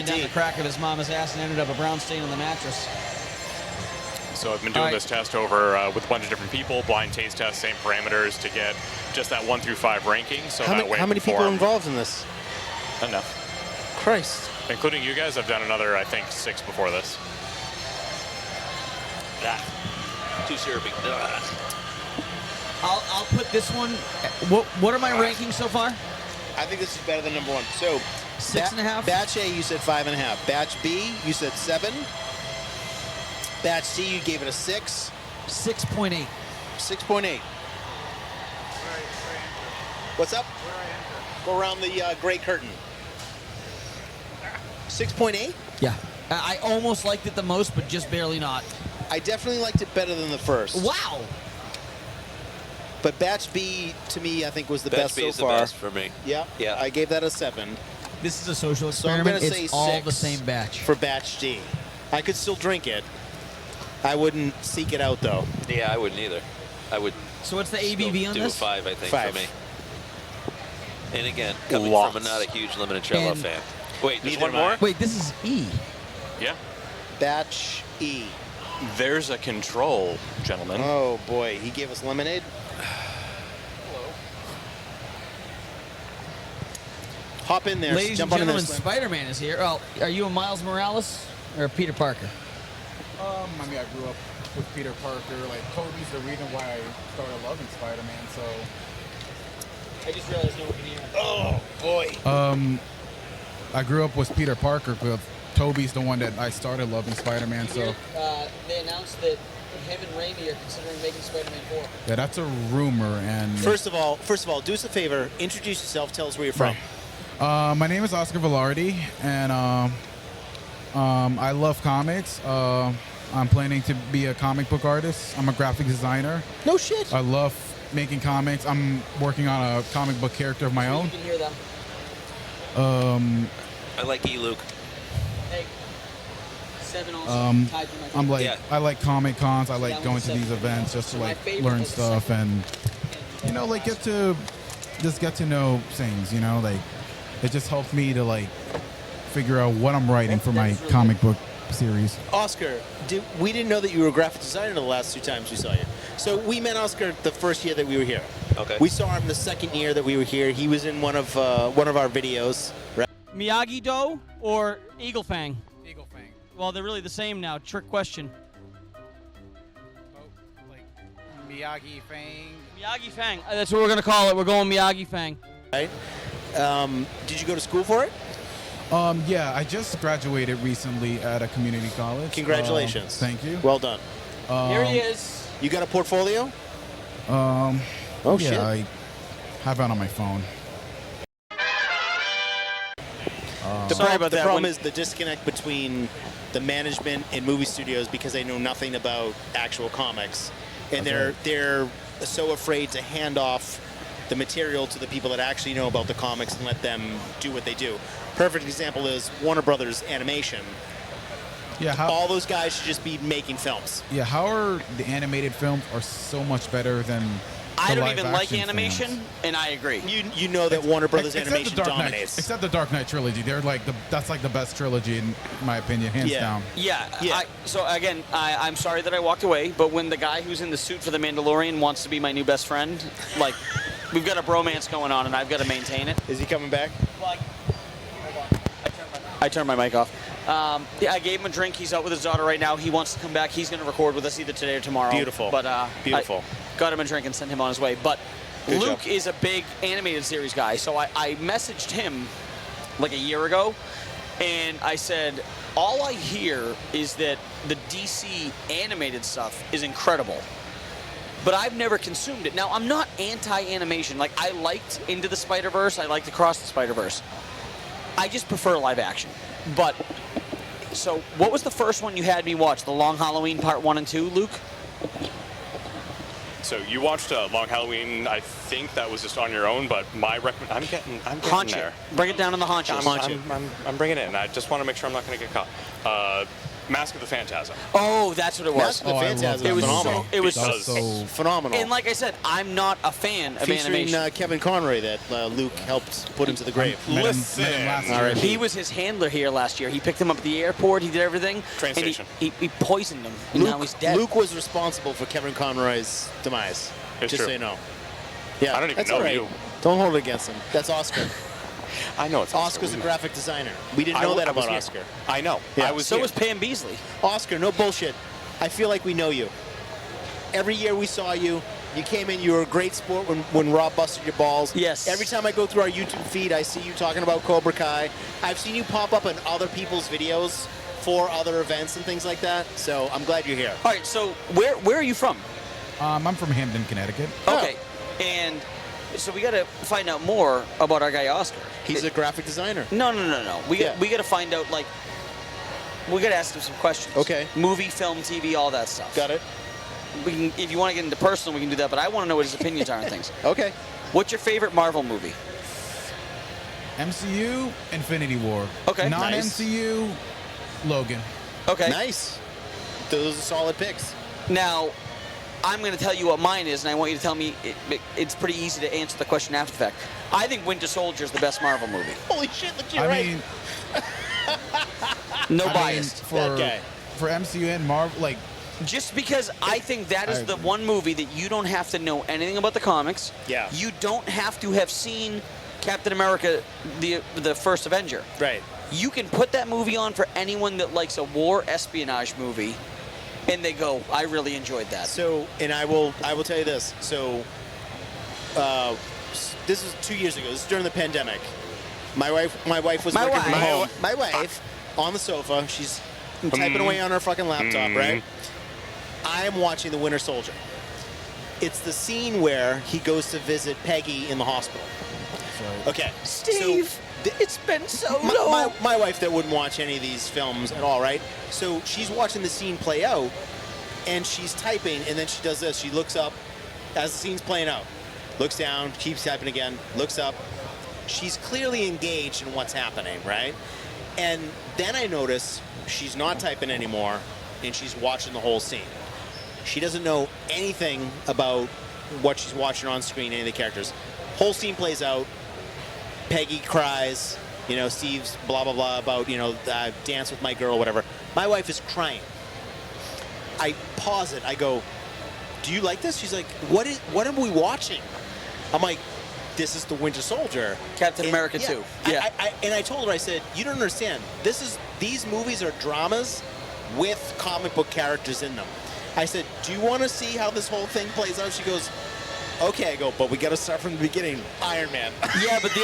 down the crack of his mama's ass and ended up a brown stain on the mattress. So I've been doing this test over with a bunch of different people, blind taste test, same parameters to get just that 1 through 5 ranking. So how many people are involved in this? Enough. Christ. Including you guys, I've done another, I think, 6 before this. Too syrupy. I'll put this one. What are my rankings so far? I think this is better than number 1. So 6.5. Batch A, you said 5.5. Batch B, you said 7. Batch C, you gave it a 6. 6.8. 6.8. What's up? Go around the gray curtain. 6.8? Yeah. I almost liked it the most, but just barely not. I definitely liked it better than the first. Wow. But Batch B, to me, I think was the best so far. Batch B is the best for me. Yeah. Yeah. I gave that a 7. This is a social So I'm experiment. going to say It's all 6 the same batch. for Batch D. I could still drink it. I wouldn't seek it out, though. Yeah, I wouldn't either. I would. So what's the ABV on do this? a 5, I think, 5. for me. And again, coming Lots. from not a huge limoncello And- fan. Wait, there's Neither one am I. more? Wait, this is E. Yeah. Batch E. There's a control, gentlemen. Oh, boy. He gave us lemonade? Hop in there. Ladies Jump and on in gentlemen, there. Spider-Man is here. Oh, are you a Miles Morales or a Peter Parker? I mean, I grew up with Peter Parker. Like, Toby's the reason why I started loving Spider-Man, so... I just realized no one can hear. Oh, boy. I grew up with Peter Parker, but Toby's the one that I started loving Spider-Man, so... They announced that him and Raimi are considering making Spider-Man 4. Yeah, that's a rumor, and... First of all, do us a favor. Introduce yourself. Tell us where you're from. My name is Oscar Velarde, and I love comics. I'm planning to be a comic book artist. I'm a graphic designer. No shit. I love making comics. I'm working on a comic book character of my own. You can hear them. I like Luke. Hey. 7 also. Tied to my I'm like, Yeah. I like Comic Cons. I like That going one's to these 7. events just to My like favorite learn was stuff and, you know, like get to know things, you know, like it just helps me to like figure out what I'm writing for my comic book series. Oscar, we didn't know that you were a graphic designer the last 2 times we saw you. So we met Oscar the first year that we were here. Okay. We saw him the second year that we were here. He was in one of our videos. Right? Miyagi-Do or Eagle Fang? Eagle Fang. Well, they're really the same now. Trick question. Miyagi Fang. Miyagi Fang. That's what we're gonna call it. We're going Miyagi Fang. Right. Did you go to school for it? Yeah, I just graduated recently at a community college. Congratulations. Thank you. Well done. Here he is. You got a portfolio? Oh yeah, shit. I have it on my phone. The problem is the disconnect between the management and movie studios because they know nothing about actual comics, and they're so afraid to hand off the material to the people that actually know about the comics and let them do what they do. Perfect example is Warner Brothers Animation. Yeah, all those guys should just be making films. Yeah, how are the animated films are so much better than I the don't even like live-action animation, films. and I agree. You know that Warner Brothers Except Animation the Dark Knight, dominates. except the Dark Knight trilogy. They're like that's like the best trilogy in my opinion, hands down. Yeah. So again, I'm sorry that I walked away, but when the guy who's in the suit for the Mandalorian wants to be my new best friend, like, we've got a bromance going on, and I've got to maintain it. Is he coming back? I turned my mic off. Yeah, I gave him a drink. He's out with his daughter right now. He wants to come back. He's going to record with us either today or tomorrow. Beautiful. But beautiful. I got him a drink and sent him on his way. But Good Luke job. is a big animated series guy, so I messaged him like a year ago, and I said, all I hear is that the DC animated stuff is incredible, but I've never consumed it. Now, I'm not anti-animation. Like, I liked Into the Spider-Verse. I liked Across the Spider-Verse. I just prefer live action. But, so what was the first one you had me watch? The Long Halloween Part 1 and 2, Luke? So you watched Long Halloween. I think that was just on your own, but my I'm getting Haunch there. it. Bring it down on the haunches. I'm bringing it in. I just want to make sure I'm not going to get caught. Mask of the Phantasm. Oh, that's what it was. Mask of the Phantasm it was phenomenal. It was so phenomenal. And like I said, I'm not a fan of Featuring animation. Kevin Conroy that Luke helped put into the grave. Listen. He was his handler here last year. He picked him up at the airport. He did everything. Train and station. He poisoned him, and now he's dead. Luke was responsible for Kevin Conroy's demise. It's just true. so you know. Yeah, I don't even that's know all right. you. Don't hold it against him. That's Oscar. I know it's Oscar's a graphic designer. We didn't know that about Oscar. I know. Yeah. I was So here. was Pam Beasley. Oscar, no bullshit. I feel like we know you. Every year we saw you, you came in, you were a great sport when Rob busted your balls. Yes. Every time I go through our YouTube feed, I see you talking about Cobra Kai. I've seen you pop up in other people's videos for other events and things like that. So I'm glad you're here. All right, so where are you from? I'm from Hamden, Connecticut. Okay, and so we got to find out more about our guy Oscar. He's a graphic designer. No. We got to find out, like, we got to ask him some questions. Okay. Movie, film, TV, all that stuff. Got it. We can, if you want to get into personal, we can do that. But I want to know what his opinions are on things. Okay. What's your favorite Marvel movie? MCU, Infinity War. Okay. Non-MCU, Logan. Okay. Nice. Those are solid picks. Now, I'm going to tell you what mine is, and I want you to tell me. It's pretty easy to answer the question after the fact. I think Winter Soldier is the best Marvel movie. Holy shit, look, you're I right. mean, No I bias. mean, for That guy. for MCU and Marvel, like Just because I think that is the one movie that you don't have to know anything about the comics. Yeah. You don't have to have seen Captain America, the first Avenger. Right. You can put that movie on for anyone that likes a war espionage movie, and they go, I really enjoyed that. So, and I will tell you this. So, this was 2 years ago. This is during the pandemic. My wife was working from home. My wife on the sofa. She's typing away on her fucking laptop, right? I am watching The Winter Soldier. It's the scene where he goes to visit Peggy in the hospital. Okay, Steve, So, It's been so long. My wife that wouldn't watch any of these films at all, right? So she's watching the scene play out, and she's typing, and then she does this. She looks up as the scene's playing out, looks down, keeps typing again, looks up. She's clearly engaged in what's happening, right? And then I notice she's not typing anymore, and she's watching the whole scene. She doesn't know anything about what she's watching on screen, any of the characters. Whole scene plays out. Peggy cries. You know, Steve's blah, blah, blah about, dance with my girl, whatever. My wife is crying. I pause it. I go, do you like this? She's like, what are we watching? I'm like, this is the Winter Soldier. Captain America 2. Yeah. And I told her, I said, you don't understand. These movies are dramas with comic book characters in them. I said, do you want to see how this whole thing plays out? She goes, okay. I go, but we got to start from the beginning. Iron Man. Yeah, but the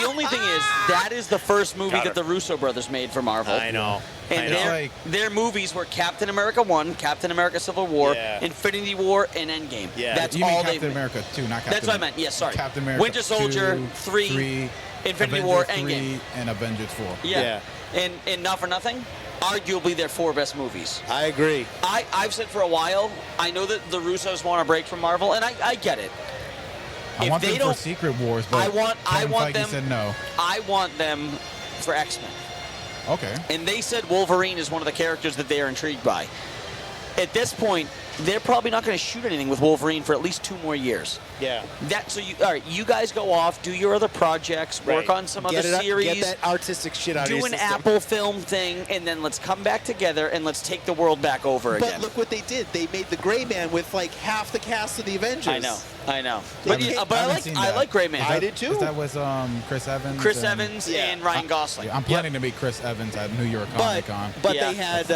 only thing is that is the first movie that the Russo brothers made for Marvel. I know. And their movies were Captain America 1, Captain America Civil War, Infinity War, and Endgame. Yeah. That's You all mean they. Captain America 2, not Captain. That's what I meant. Yes, sorry. Captain America Winter Soldier 2, 3, Infinity Avengers War, 3, Endgame, and Avengers 4. Yeah. And not for nothing, arguably their 4 best movies. I agree. I've said for a while, I know that the Russos want a break from Marvel, and I get it. I want them for Secret Wars, but I want Feige them. said no. I want them for X-Men. Okay. And they said Wolverine is one of the characters that they are intrigued by. At this point, they're probably not going to shoot anything with Wolverine for at least 2 more years. Yeah. All right, you guys go off, do your other projects, work on some other series. Get that artistic shit out of your Do an system. Apple film thing, and then let's come back together and let's take the world back over again. But look what they did. They made the Gray Man with like half the cast of the Avengers. I know. But I like Gray Man. I did too. That was Chris Evans. Chris Evans and Ryan Gosling. I'm planning to be Chris Evans at New York Comic Con. But they had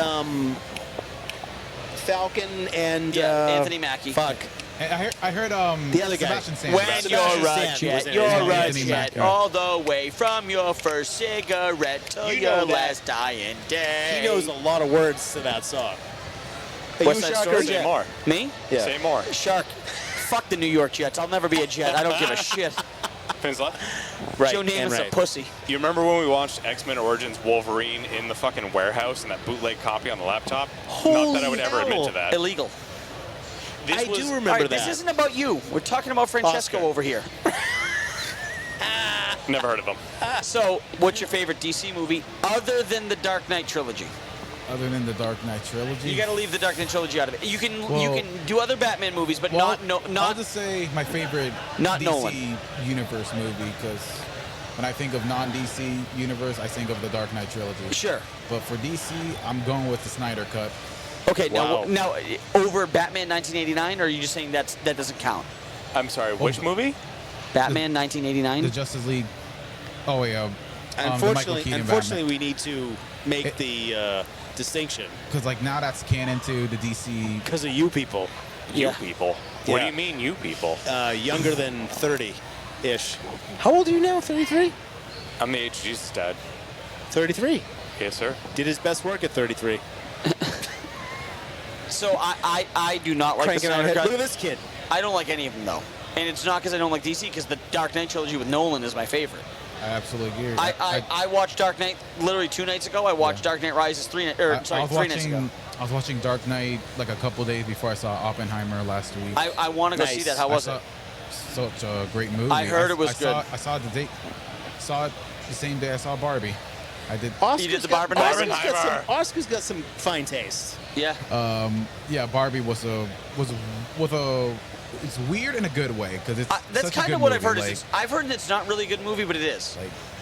Falcon and Anthony Mackie. Fuck. I heard the other guy. Sebastian Stan. When you're a jet, all the way from your first cigarette to your last dying day. He knows a lot of words to that song. What's that story? Say more. Me? Yeah. Say more. Shark. Fuck the New York Jets. I'll never be a Jet. I don't give a shit. Fins left. Right. Joe Namath's a pussy. You remember when we watched X-Men Origins Wolverine in the fucking warehouse and that bootleg copy on the laptop? Not that I would ever admit to that. Illegal. I do remember All right, that. This isn't about you. We're talking about Francesco Oscar. over here. Never heard of them. So, what's your favorite DC movie other than the Dark Knight trilogy? Other than the Dark Knight trilogy, You got to leave the Dark Knight trilogy out of it. You can do other Batman movies, but not. I'll just say my favorite Not DC Nolan. universe movie, because when I think of non-DC universe, I think of the Dark Knight trilogy. Sure. But for DC, I'm going with the Snyder Cut. Okay, Wow. now over Batman 1989, or are you just saying that doesn't count? I'm sorry, which movie? Batman 1989? The Justice League. Oh yeah. Unfortunately, we need to make the distinction because like now that's canon to the DC. Because of you people. You people. What do you mean, you people? Younger than 30-ish. How old are you now? 33? I'm the age of Jesus, Dad. 33. Yes, sir. Did his best work at 33. So I do not like Cranking the our Snyder head. Cut. Look at this kid. I don't like any of them though, and it's not because I don't like DC. Because the Dark Knight trilogy with Nolan is my favorite. I absolutely agree. I watched Dark Knight literally 2 nights ago. I watched Dark Knight Rises 3 nights ago. I was watching Dark Knight like a couple days before I saw Oppenheimer last week. I want to go see that. How was it? Such a great movie. I heard it was good. I saw it the same day I saw Barbie. I did. You did the Barbenheimer? Oscar's got some fine taste. Yeah. Yeah, Barbie was it's weird in a good way because it's that's such a kind good of what movie. I've heard. Like, I've heard it's not really a good movie, but it is.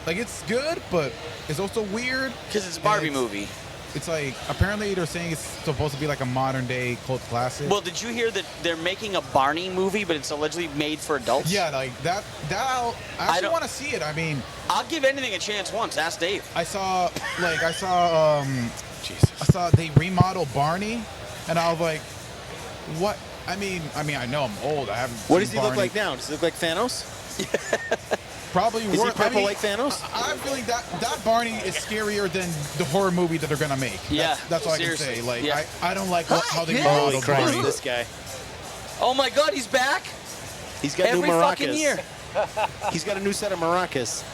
Like it's good, but it's also weird because it's a Barbie movie. It's like apparently they're saying it's supposed to be like a modern day cult classic. Well, did you hear that they're making a Barney movie, but it's allegedly made for adults? Yeah, like that. I actually want to see it. I mean, I'll give anything a chance once. Ask Dave. I saw they remodeled Barney, and I was like, what? I mean, I know I'm old. I haven't. What does he Barney. look like now? Does he look like Thanos? Probably Is he purple like Thanos? I feel like that Barney is scarier than the horror movie that they're gonna make. Yeah, that's all seriously. I can say. Like, Yeah. I don't like how they Holy modeled Christ, Barney. this guy. Oh my God, he's back! He's got Every new maracas. fucking year. He's got a new set of maracas.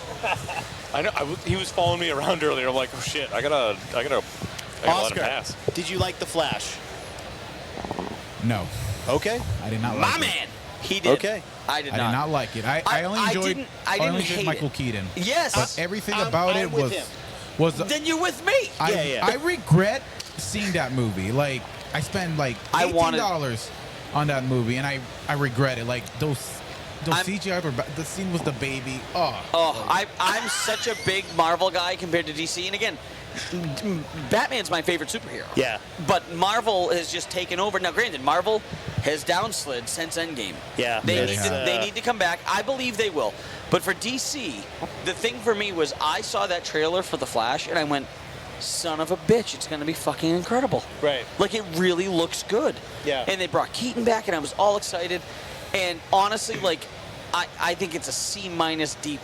I know. He was following me around earlier. I'm like, oh shit, I gotta let him Oscar, pass. did you like The Flash? No. Okay. I did not like My it. man. He did. Okay. I did I not. did not like it. I only enjoyed I didn't hate Michael it. Keaton. Yes. But everything about I'm it with him. was Then you're with me. I regret seeing that movie. Like I spent like $18 on that movie, and I regret it. Like those CGI were the scene was the baby. I'm such a big Marvel guy compared to DC, and again, Batman's my favorite superhero. Yeah. But Marvel has just taken over. Now, granted, Marvel has downslid since Endgame. Yeah. They need to come back. I believe they will. But for DC, the thing for me was I saw that trailer for The Flash, and I went, son of a bitch, it's going to be fucking incredible. Right. Like, it really looks good. Yeah. And they brought Keaton back, and I was all excited. And honestly, like, I think it's a C- D+.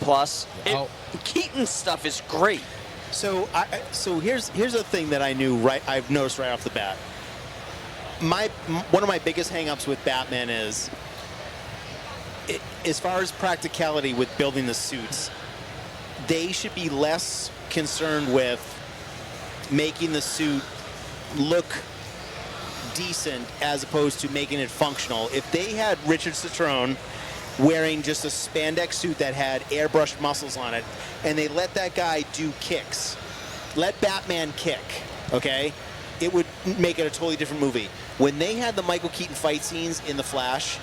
Keaton's stuff is great. So here's the thing that I've noticed right off the bat. One of my biggest hang-ups with Batman is, as far as practicality with building the suits, they should be less concerned with making the suit look decent as opposed to making it functional. If they had Richard Citrone wearing just a spandex suit that had airbrushed muscles on it, and they let that guy do kicks, let Batman kick, okay, it would make it a totally different movie. When they had the Michael Keaton fight scenes in The Flash,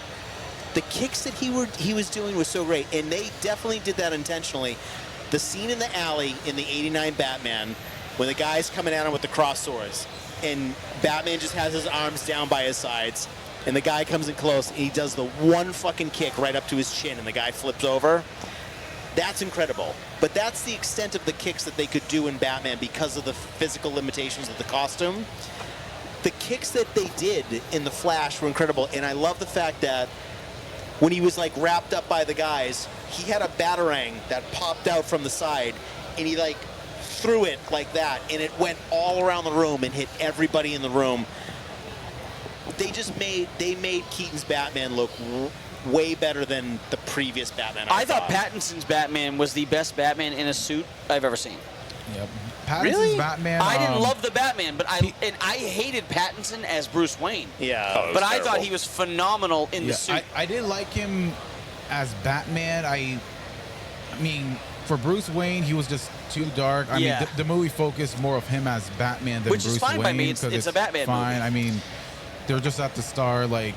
the kicks that he was doing was so great, and they definitely did that intentionally. The scene in the alley in the '89 Batman, when the guy's coming at him with the cross swords, and Batman just has his arms down by his sides, and the guy comes in close, and he does the one fucking kick right up to his chin, and the guy flips over. That's incredible. But that's the extent of the kicks that they could do in Batman because of the physical limitations of the costume. The kicks that they did in The Flash were incredible, and I love the fact that when he was like wrapped up by the guys, he had a batarang that popped out from the side, and he like threw it like that, and it went all around the room and hit everybody in the room. They made Keaton's Batman look way better than the previous Batman. I thought Pattinson's Batman was the best Batman in a suit I've ever seen. Yep. Pattinson's Really? Batman. I didn't love the Batman, but I hated Pattinson as Bruce Wayne. Yeah. But I thought he was phenomenal in the suit. I did like him as Batman. I mean, for Bruce Wayne, he was just too dark. I mean, the movie focused more of him as Batman than Which Bruce is fine Wayne. by me. It's a Batman fine. movie. I mean, they're just at the start. Like,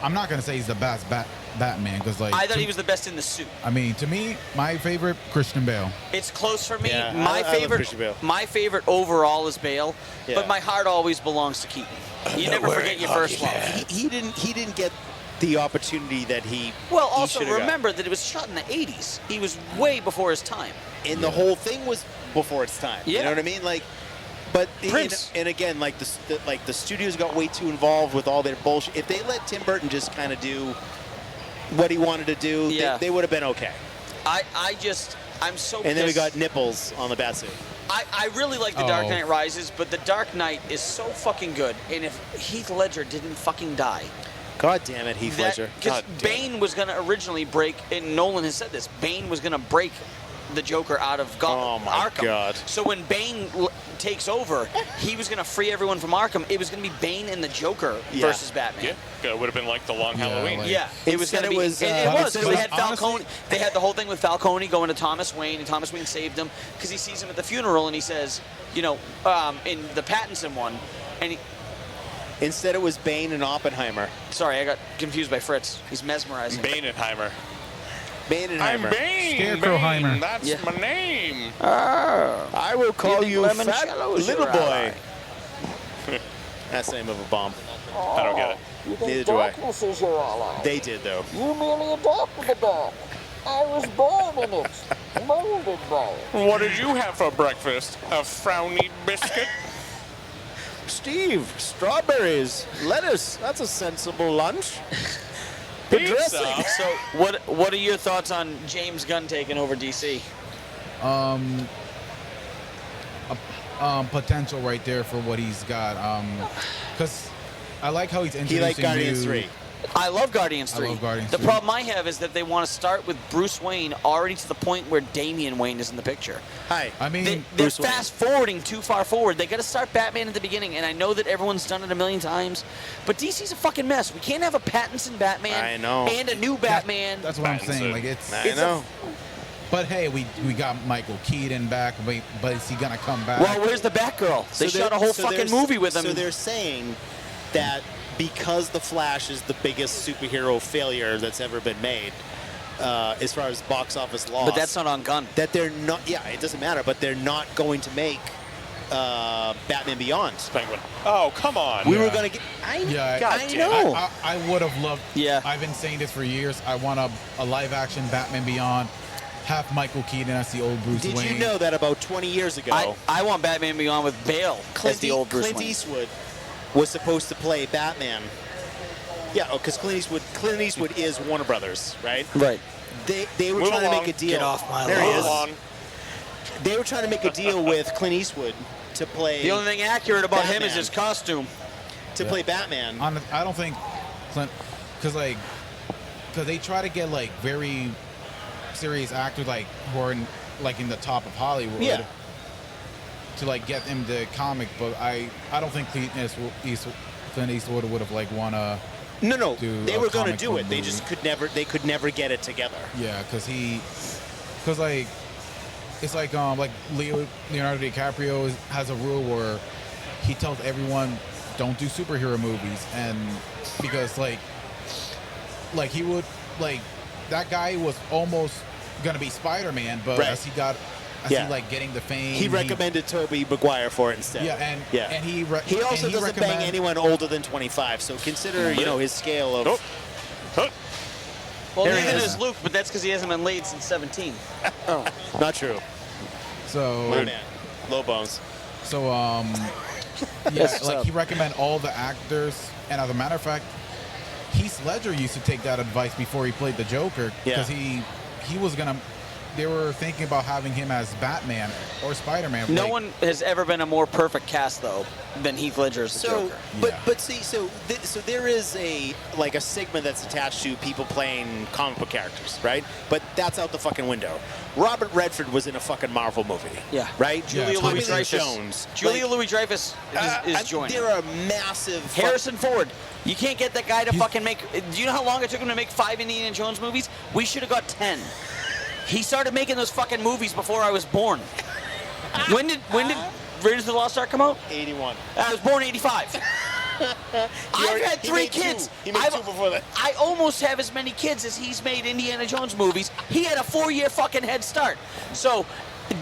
I'm not gonna say he's the best Batman because, like, I thought he was the best in the suit. I mean, to me, my favorite, Christian Bale. It's close for me. Yeah, my I love Christian favorite, Bale. my favorite overall is Bale, Yeah. but my heart always belongs to Keaton. You never forget your first love. He didn't get the opportunity that he. Well, he also should've got. remember that it was shot in the '80s. He was way before his time. And the whole thing was before its time. Yeah. You know what I mean? Like, but Prince. And again, like the studios got way too involved with all their bullshit. If they let Tim Burton just kind of do what he wanted to do, they would have been okay. I'm so. And then we pissed. got nipples on the Batsuit. I really like The Dark Knight Rises, but The Dark Knight is so fucking good. And if Heath Ledger didn't fucking die. God damn it, Heath Ledger. Because Bane was going to originally break, and Nolan has said this, Bane was going to break the Joker out of Arkham. God. So when Bane takes over, he was going to free everyone from Arkham. It was going to be Bane and the Joker versus Batman. Yeah, it would have been like the Long Halloween. It was going to be. It was because they had Falcone. They had the whole thing with Falcone going to Thomas Wayne, and Thomas Wayne saved him because he sees him at the funeral, and he says, in the Pattinson one, and he. Instead, it was Bane and Oppenheimer. Sorry, I got confused by Fritz. He's mesmerizing. Banehenheimer. Banehenheimer. I'm Bane. Scarecrowheimer. Bane, that's my name. I will call you Fat Limoncello's Little your Boy. That's the name of a bomb. I don't get it. Neither do I. They did, though. You merely adopted the dog. I was born in it, molded by it. What did you have for breakfast? A frowny biscuit? Steve, strawberries, lettuce. That's a sensible lunch. Pizza. So, what are your thoughts on James Gunn taking over DC? Potential right there for what he's got. Because I like how he's introducing He liked Guardians 3. I love Guardians 3. I love Guardians the 3. problem I have is that they want to start with Bruce Wayne already to the point where Damian Wayne is in the picture. Hi. I mean, They're fast forwarding too far forward. They got to start Batman at the beginning, and I know that everyone's done it a million times, but DC's a fucking mess. We can't have a Pattinson Batman I know. and a new Batman. That's what I'm saying. Like it's. I know. But hey, we got Michael Keaton back. But is he gonna come back? Well, where's the Batgirl? They shot a whole fucking movie with him. So they're saying that because The Flash is the biggest superhero failure that's ever been made, as far as box office loss. But that's not on Gunn. That they're not. Yeah, it doesn't matter. But they're not going to make Batman Beyond. Penguin. Oh, come on. We were gonna get. I know. I would have loved. Yeah. I've been saying this for years. I want a live action Batman Beyond. Have Michael Keaton as the old Bruce Wayne. Did you know that about 20 years ago? I want Batman Beyond with Bale as the old Bruce Clint Wayne. Eastwood was supposed to play Batman. Yeah, because Clint Eastwood is Warner Brothers, right? Right. They were trying to make a deal. Get off my There he is. lawn. They were trying to make a deal with Clint Eastwood to play. The only thing accurate about him is Batman. his costume. To play Batman. I don't think Clint, because they try to get like very serious actors like who are in the top of Hollywood. Yeah. To like get them the comic book, I don't think Clint Eastwood would have like wanna. No, do they a were going to comic do book it. They movie. just could never get it together. Yeah, because it's like Leonardo DiCaprio has a rule where he tells everyone don't do superhero movies, and because like he would like that guy was almost gonna be Spider-Man, but Right. as he like getting the fame, He recommended Tobey Maguire for it instead. Yeah, and he also doesn't bang anyone older than 25. So consider his scale of. Well, There he neither is. does Luke, but that's because he hasn't been laid since 17. Oh, not true. So My man, low bones. So yeah, like he recommend all the actors, and as a matter of fact, Heath Ledger used to take that advice before he played the Joker, because he was gonna. They were thinking about having him as Batman or Spider-Man. No one has ever been a more perfect cast, though, than Heath Ledger as the Joker. But see, so there is a stigma that's attached to people playing comic book characters, right? But that's out the fucking window. Robert Redford was in a fucking Marvel movie. Yeah. Right? Julia Tommy Lee Louis-Dreyfus. Jones. Julia Louis-Dreyfus is joining. There are massive. Harrison Ford. You can't get that guy to fucking make. Do you know how long it took him to make 5 Indiana Jones movies? We should have got 10. He started making those fucking movies before I was born. When did Raiders of the Lost Ark come out? 81. I was born 85. I've had 3 kids. He made 2 before that. I almost have as many kids as he's made Indiana Jones movies. He had a 4-year fucking head start. So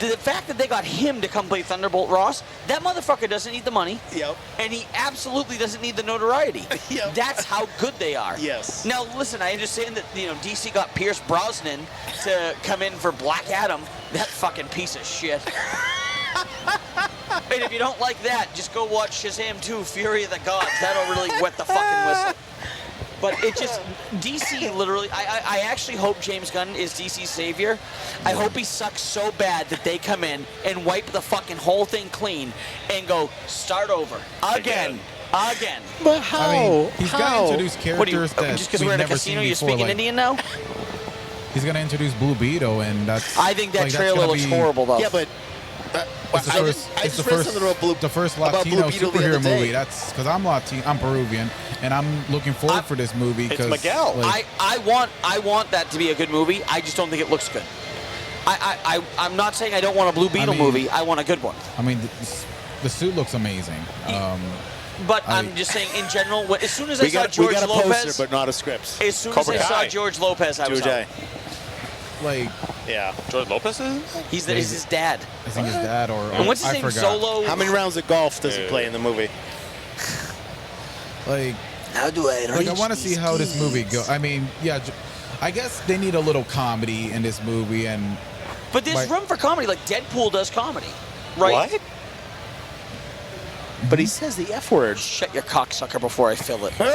the fact that they got him to come play Thunderbolt Ross, that motherfucker doesn't need the money. Yep. And he absolutely doesn't need the notoriety. Yep. That's how good they are. Yes. Now listen, I understand that DC got Pierce Brosnan to come in for Black Adam. That fucking piece of shit. And if you don't like that, just go watch Shazam 2, Fury of the Gods. That'll really wet the fucking whistle. But it just, DC literally, I actually hope James Gunn is DC's savior. I hope he sucks so bad that they come in and wipe the fucking whole thing clean and go, start over. Again. But how? I mean, he's gonna introduce What do you, characters that just because we've we're at a never casino, seen you're before, speaking like, Indian now? He's gonna introduce Blue Beetle, and that's. I think that like, that's trailer gonna looks be- horrible, though. Yeah, but It's the first Latino Blue Beetle the superhero other day. movie. That's because I'm Peruvian, and I'm looking forward for this movie. It's Cause, Miguel. like, I want that to be a good movie. I just don't think it looks good. I'm not saying I don't want a Blue Beetle movie. I want a good one. I mean, the suit looks amazing. But I'm just saying, in general, as soon as I we saw got George a Lopez, poster, but not a script. as soon as I saw George Lopez, I was out. like, Yeah. George Lopez is? He's his dad. I think his dad or And what's his I name? forgot. Solo. How many rounds of golf does he play in the movie? Like, how do I I want to see how this movie goes. I mean, yeah, I guess they need a little comedy in this movie, and But there's room for comedy. Like Deadpool does comedy, right? What? But he says the F word. Shut your cocksucker before I fill it. And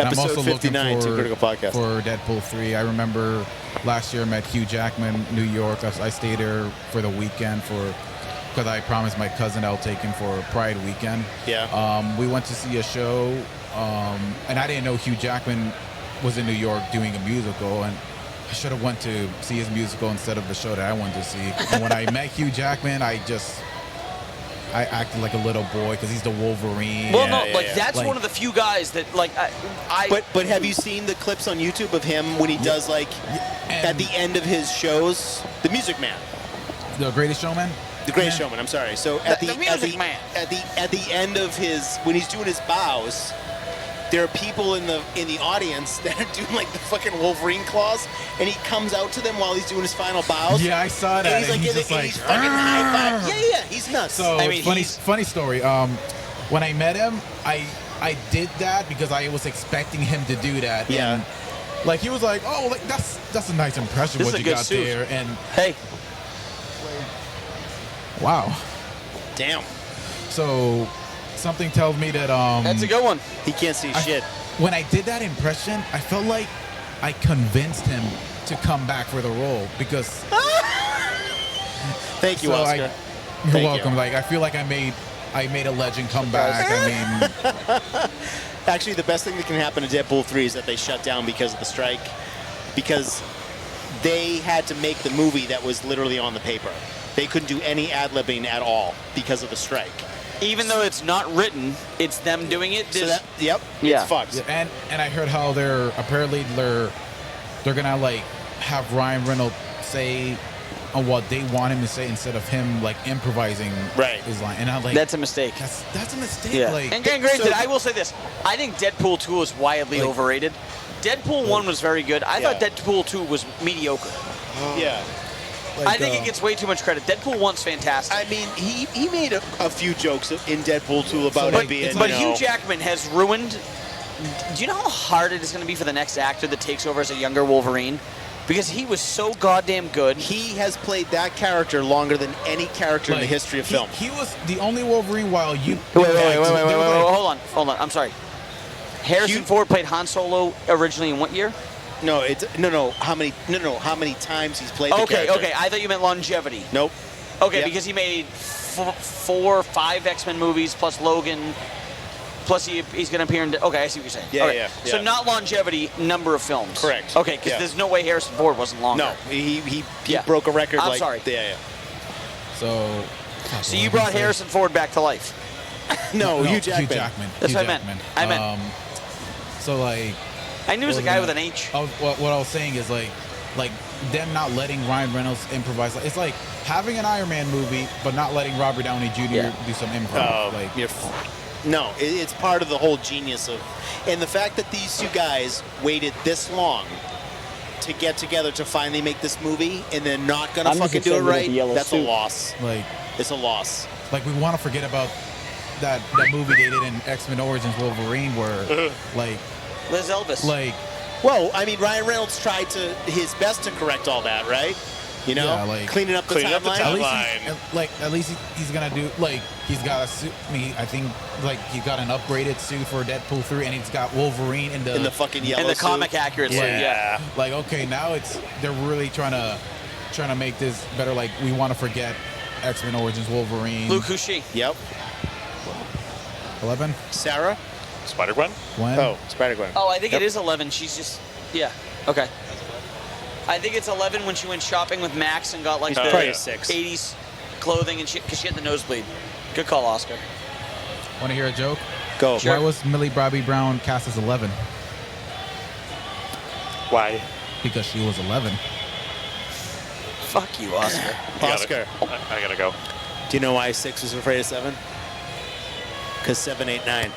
I'm Episode also 59, looking Too Critical Podcast. for Deadpool 3. I remember last year I met Hugh Jackman, New York. I stayed there for the weekend because I promised my cousin I'll take him for Pride weekend. Yeah. We went to see a show and I didn't know Hugh Jackman was in New York doing a musical, and I should have went to see his musical instead of the show that I wanted to see. And when I met Hugh Jackman, I acted like a little boy because he's the Wolverine. Well, that's one of the few guys that But have you seen the clips on YouTube of him when he does at the end of his shows, The Music Man? The Greatest Showman? The Greatest Showman, I'm sorry. So at the end of his, when he's doing his bows, there are people in the audience that are doing like the fucking Wolverine claws, and he comes out to them while he's doing his final bows. Yeah, I saw that. And he's he's fucking high five. Yeah, he's nuts. So funny story. When I met him, I did that because I was expecting him to do that. Yeah. And, like he was like, oh, like that's a nice impression This what is a you good got suit. there. And hey, wow, damn. So something tells me that that's a good one. He can't see shit. When I did that impression, I felt like I convinced him to come back for the role because. Thank you, Oscar. You're welcome. Like I feel like I made a legend come back. I mean, actually, the best thing that can happen to Deadpool 3 is that they shut down because of the strike, because they had to make the movie that was literally on the paper. They couldn't do any ad-libbing at all because of the strike. Even though it's not written, it's them doing it. Yep. Yeah. It's fucked. And I heard how they're gonna like have Ryan Reynolds say on what they want him to say instead of him like improvising his line. And I'm like, that's a mistake. That's a mistake. Yeah. Like, and granted, I will say this: I think Deadpool 2 is wildly overrated. Deadpool 1 was very good. I thought Deadpool 2 was mediocre. Yeah. I think it gets way too much credit. Deadpool 1's fantastic. I mean, he made a few jokes in Deadpool 2 about it being. But Hugh Jackman has ruined. Do you know how hard it is going to be for the next actor that takes over as a younger Wolverine? Because he was so goddamn good. He has played that character longer than any character in the history of film. He was the only Wolverine while you. Wait, hold on. I'm sorry. Harrison Ford played Han Solo originally in what year? No, How many times he's played the character? Okay. I thought you meant longevity. Nope. Okay, because he made 4 or 5 X-Men movies plus Logan. Plus he's going to appear in. Okay, I see what you're saying. Yeah. So not longevity, number of films. Correct. Okay, because there's no way Harrison Ford wasn't longer. No, he broke a record. I'm sorry. Yeah. So you brought Harrison Ford back to life. No, Hugh Jackman. That's what I meant. So like. I knew it was a guy with an H. What I was saying is like them not letting Ryan Reynolds improvise. It's like having an Iron Man movie, but not letting Robert Downey Jr. do some improv. No, it's part of the whole genius of, and the fact that these two guys waited this long to get together to finally make this movie, and they're not gonna fucking do it right. That's a loss. Like it's a loss. Like we want to forget about that movie they did in X-Men Origins Wolverine, where like. Liz Elvis. Well, I mean, Ryan Reynolds tried his best to correct all that, right? You know, cleaning up the timeline. At least he's gonna do he's got a suit. I think he's got an upgraded suit for Deadpool 3, and he's got Wolverine in the fucking yellow and the comic accurate suit. Yeah. Like okay, now they're really trying to make this better. Like we want to forget X-Men Origins Wolverine. Luke Houchy. Yep. 11. Sarah. Spider-Gwen? Oh, Spider-Gwen. Oh, I think it is 11. She's just, okay. I think it's 11 when she went shopping with Max and got like the 80s clothing and shit because she had the nosebleed. Good call, Oscar. Want to hear a joke? Go. Why was Millie Bobby Brown cast as 11? Why? Because she was 11. Fuck you, Oscar. Oscar. I gotta go. Do you know why 6 was afraid of 7? Because 7, 8, 9.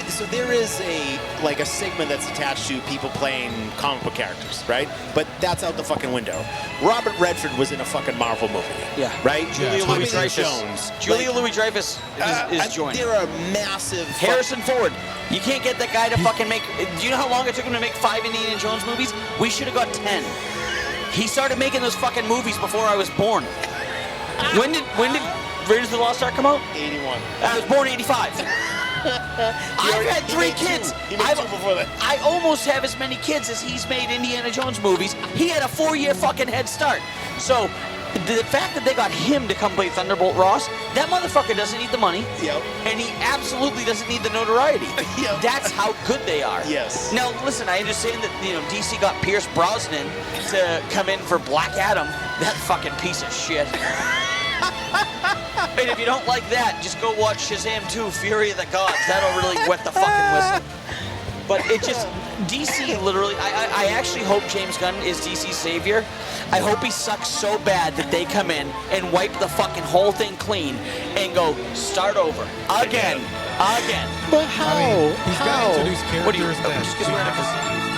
So there is a segment that's attached to people playing comic book characters, right? But that's out the fucking window. Robert Redford was in a fucking Marvel movie. Yeah. Right? Julia Louis-Dreyfus. Jones. Julia Louis-Dreyfus is joined. They're a massive... Harrison Ford. You can't get that guy to fucking make... Do you know how long it took him to make 5 Indiana Jones movies? We should have got 10. He started making those fucking movies before I was born. When did Raiders of the Lost Ark come out? 81. I was born 85. I've had 3 kids. He made 2 before that. I almost have as many kids as he's made Indiana Jones movies. He had a 4-year fucking head start. So the fact that they got him to come play Thunderbolt Ross, that motherfucker doesn't need the money. Yep. And he absolutely doesn't need the notoriety. Yep. That's how good they are. Yes. Now listen, I understand that DC got Pierce Brosnan to come in for Black Adam. That fucking piece of shit. And if you don't like that, just go watch Shazam 2, Fury of the Gods. That'll really wet the fucking whistle. But it just, DC literally, I actually hope James Gunn is DC's savior. I hope he sucks so bad that they come in and wipe the fucking whole thing clean and go, start over. Again. But how? I mean, he's got to introduce What do you, characters that... just because we're in a casino.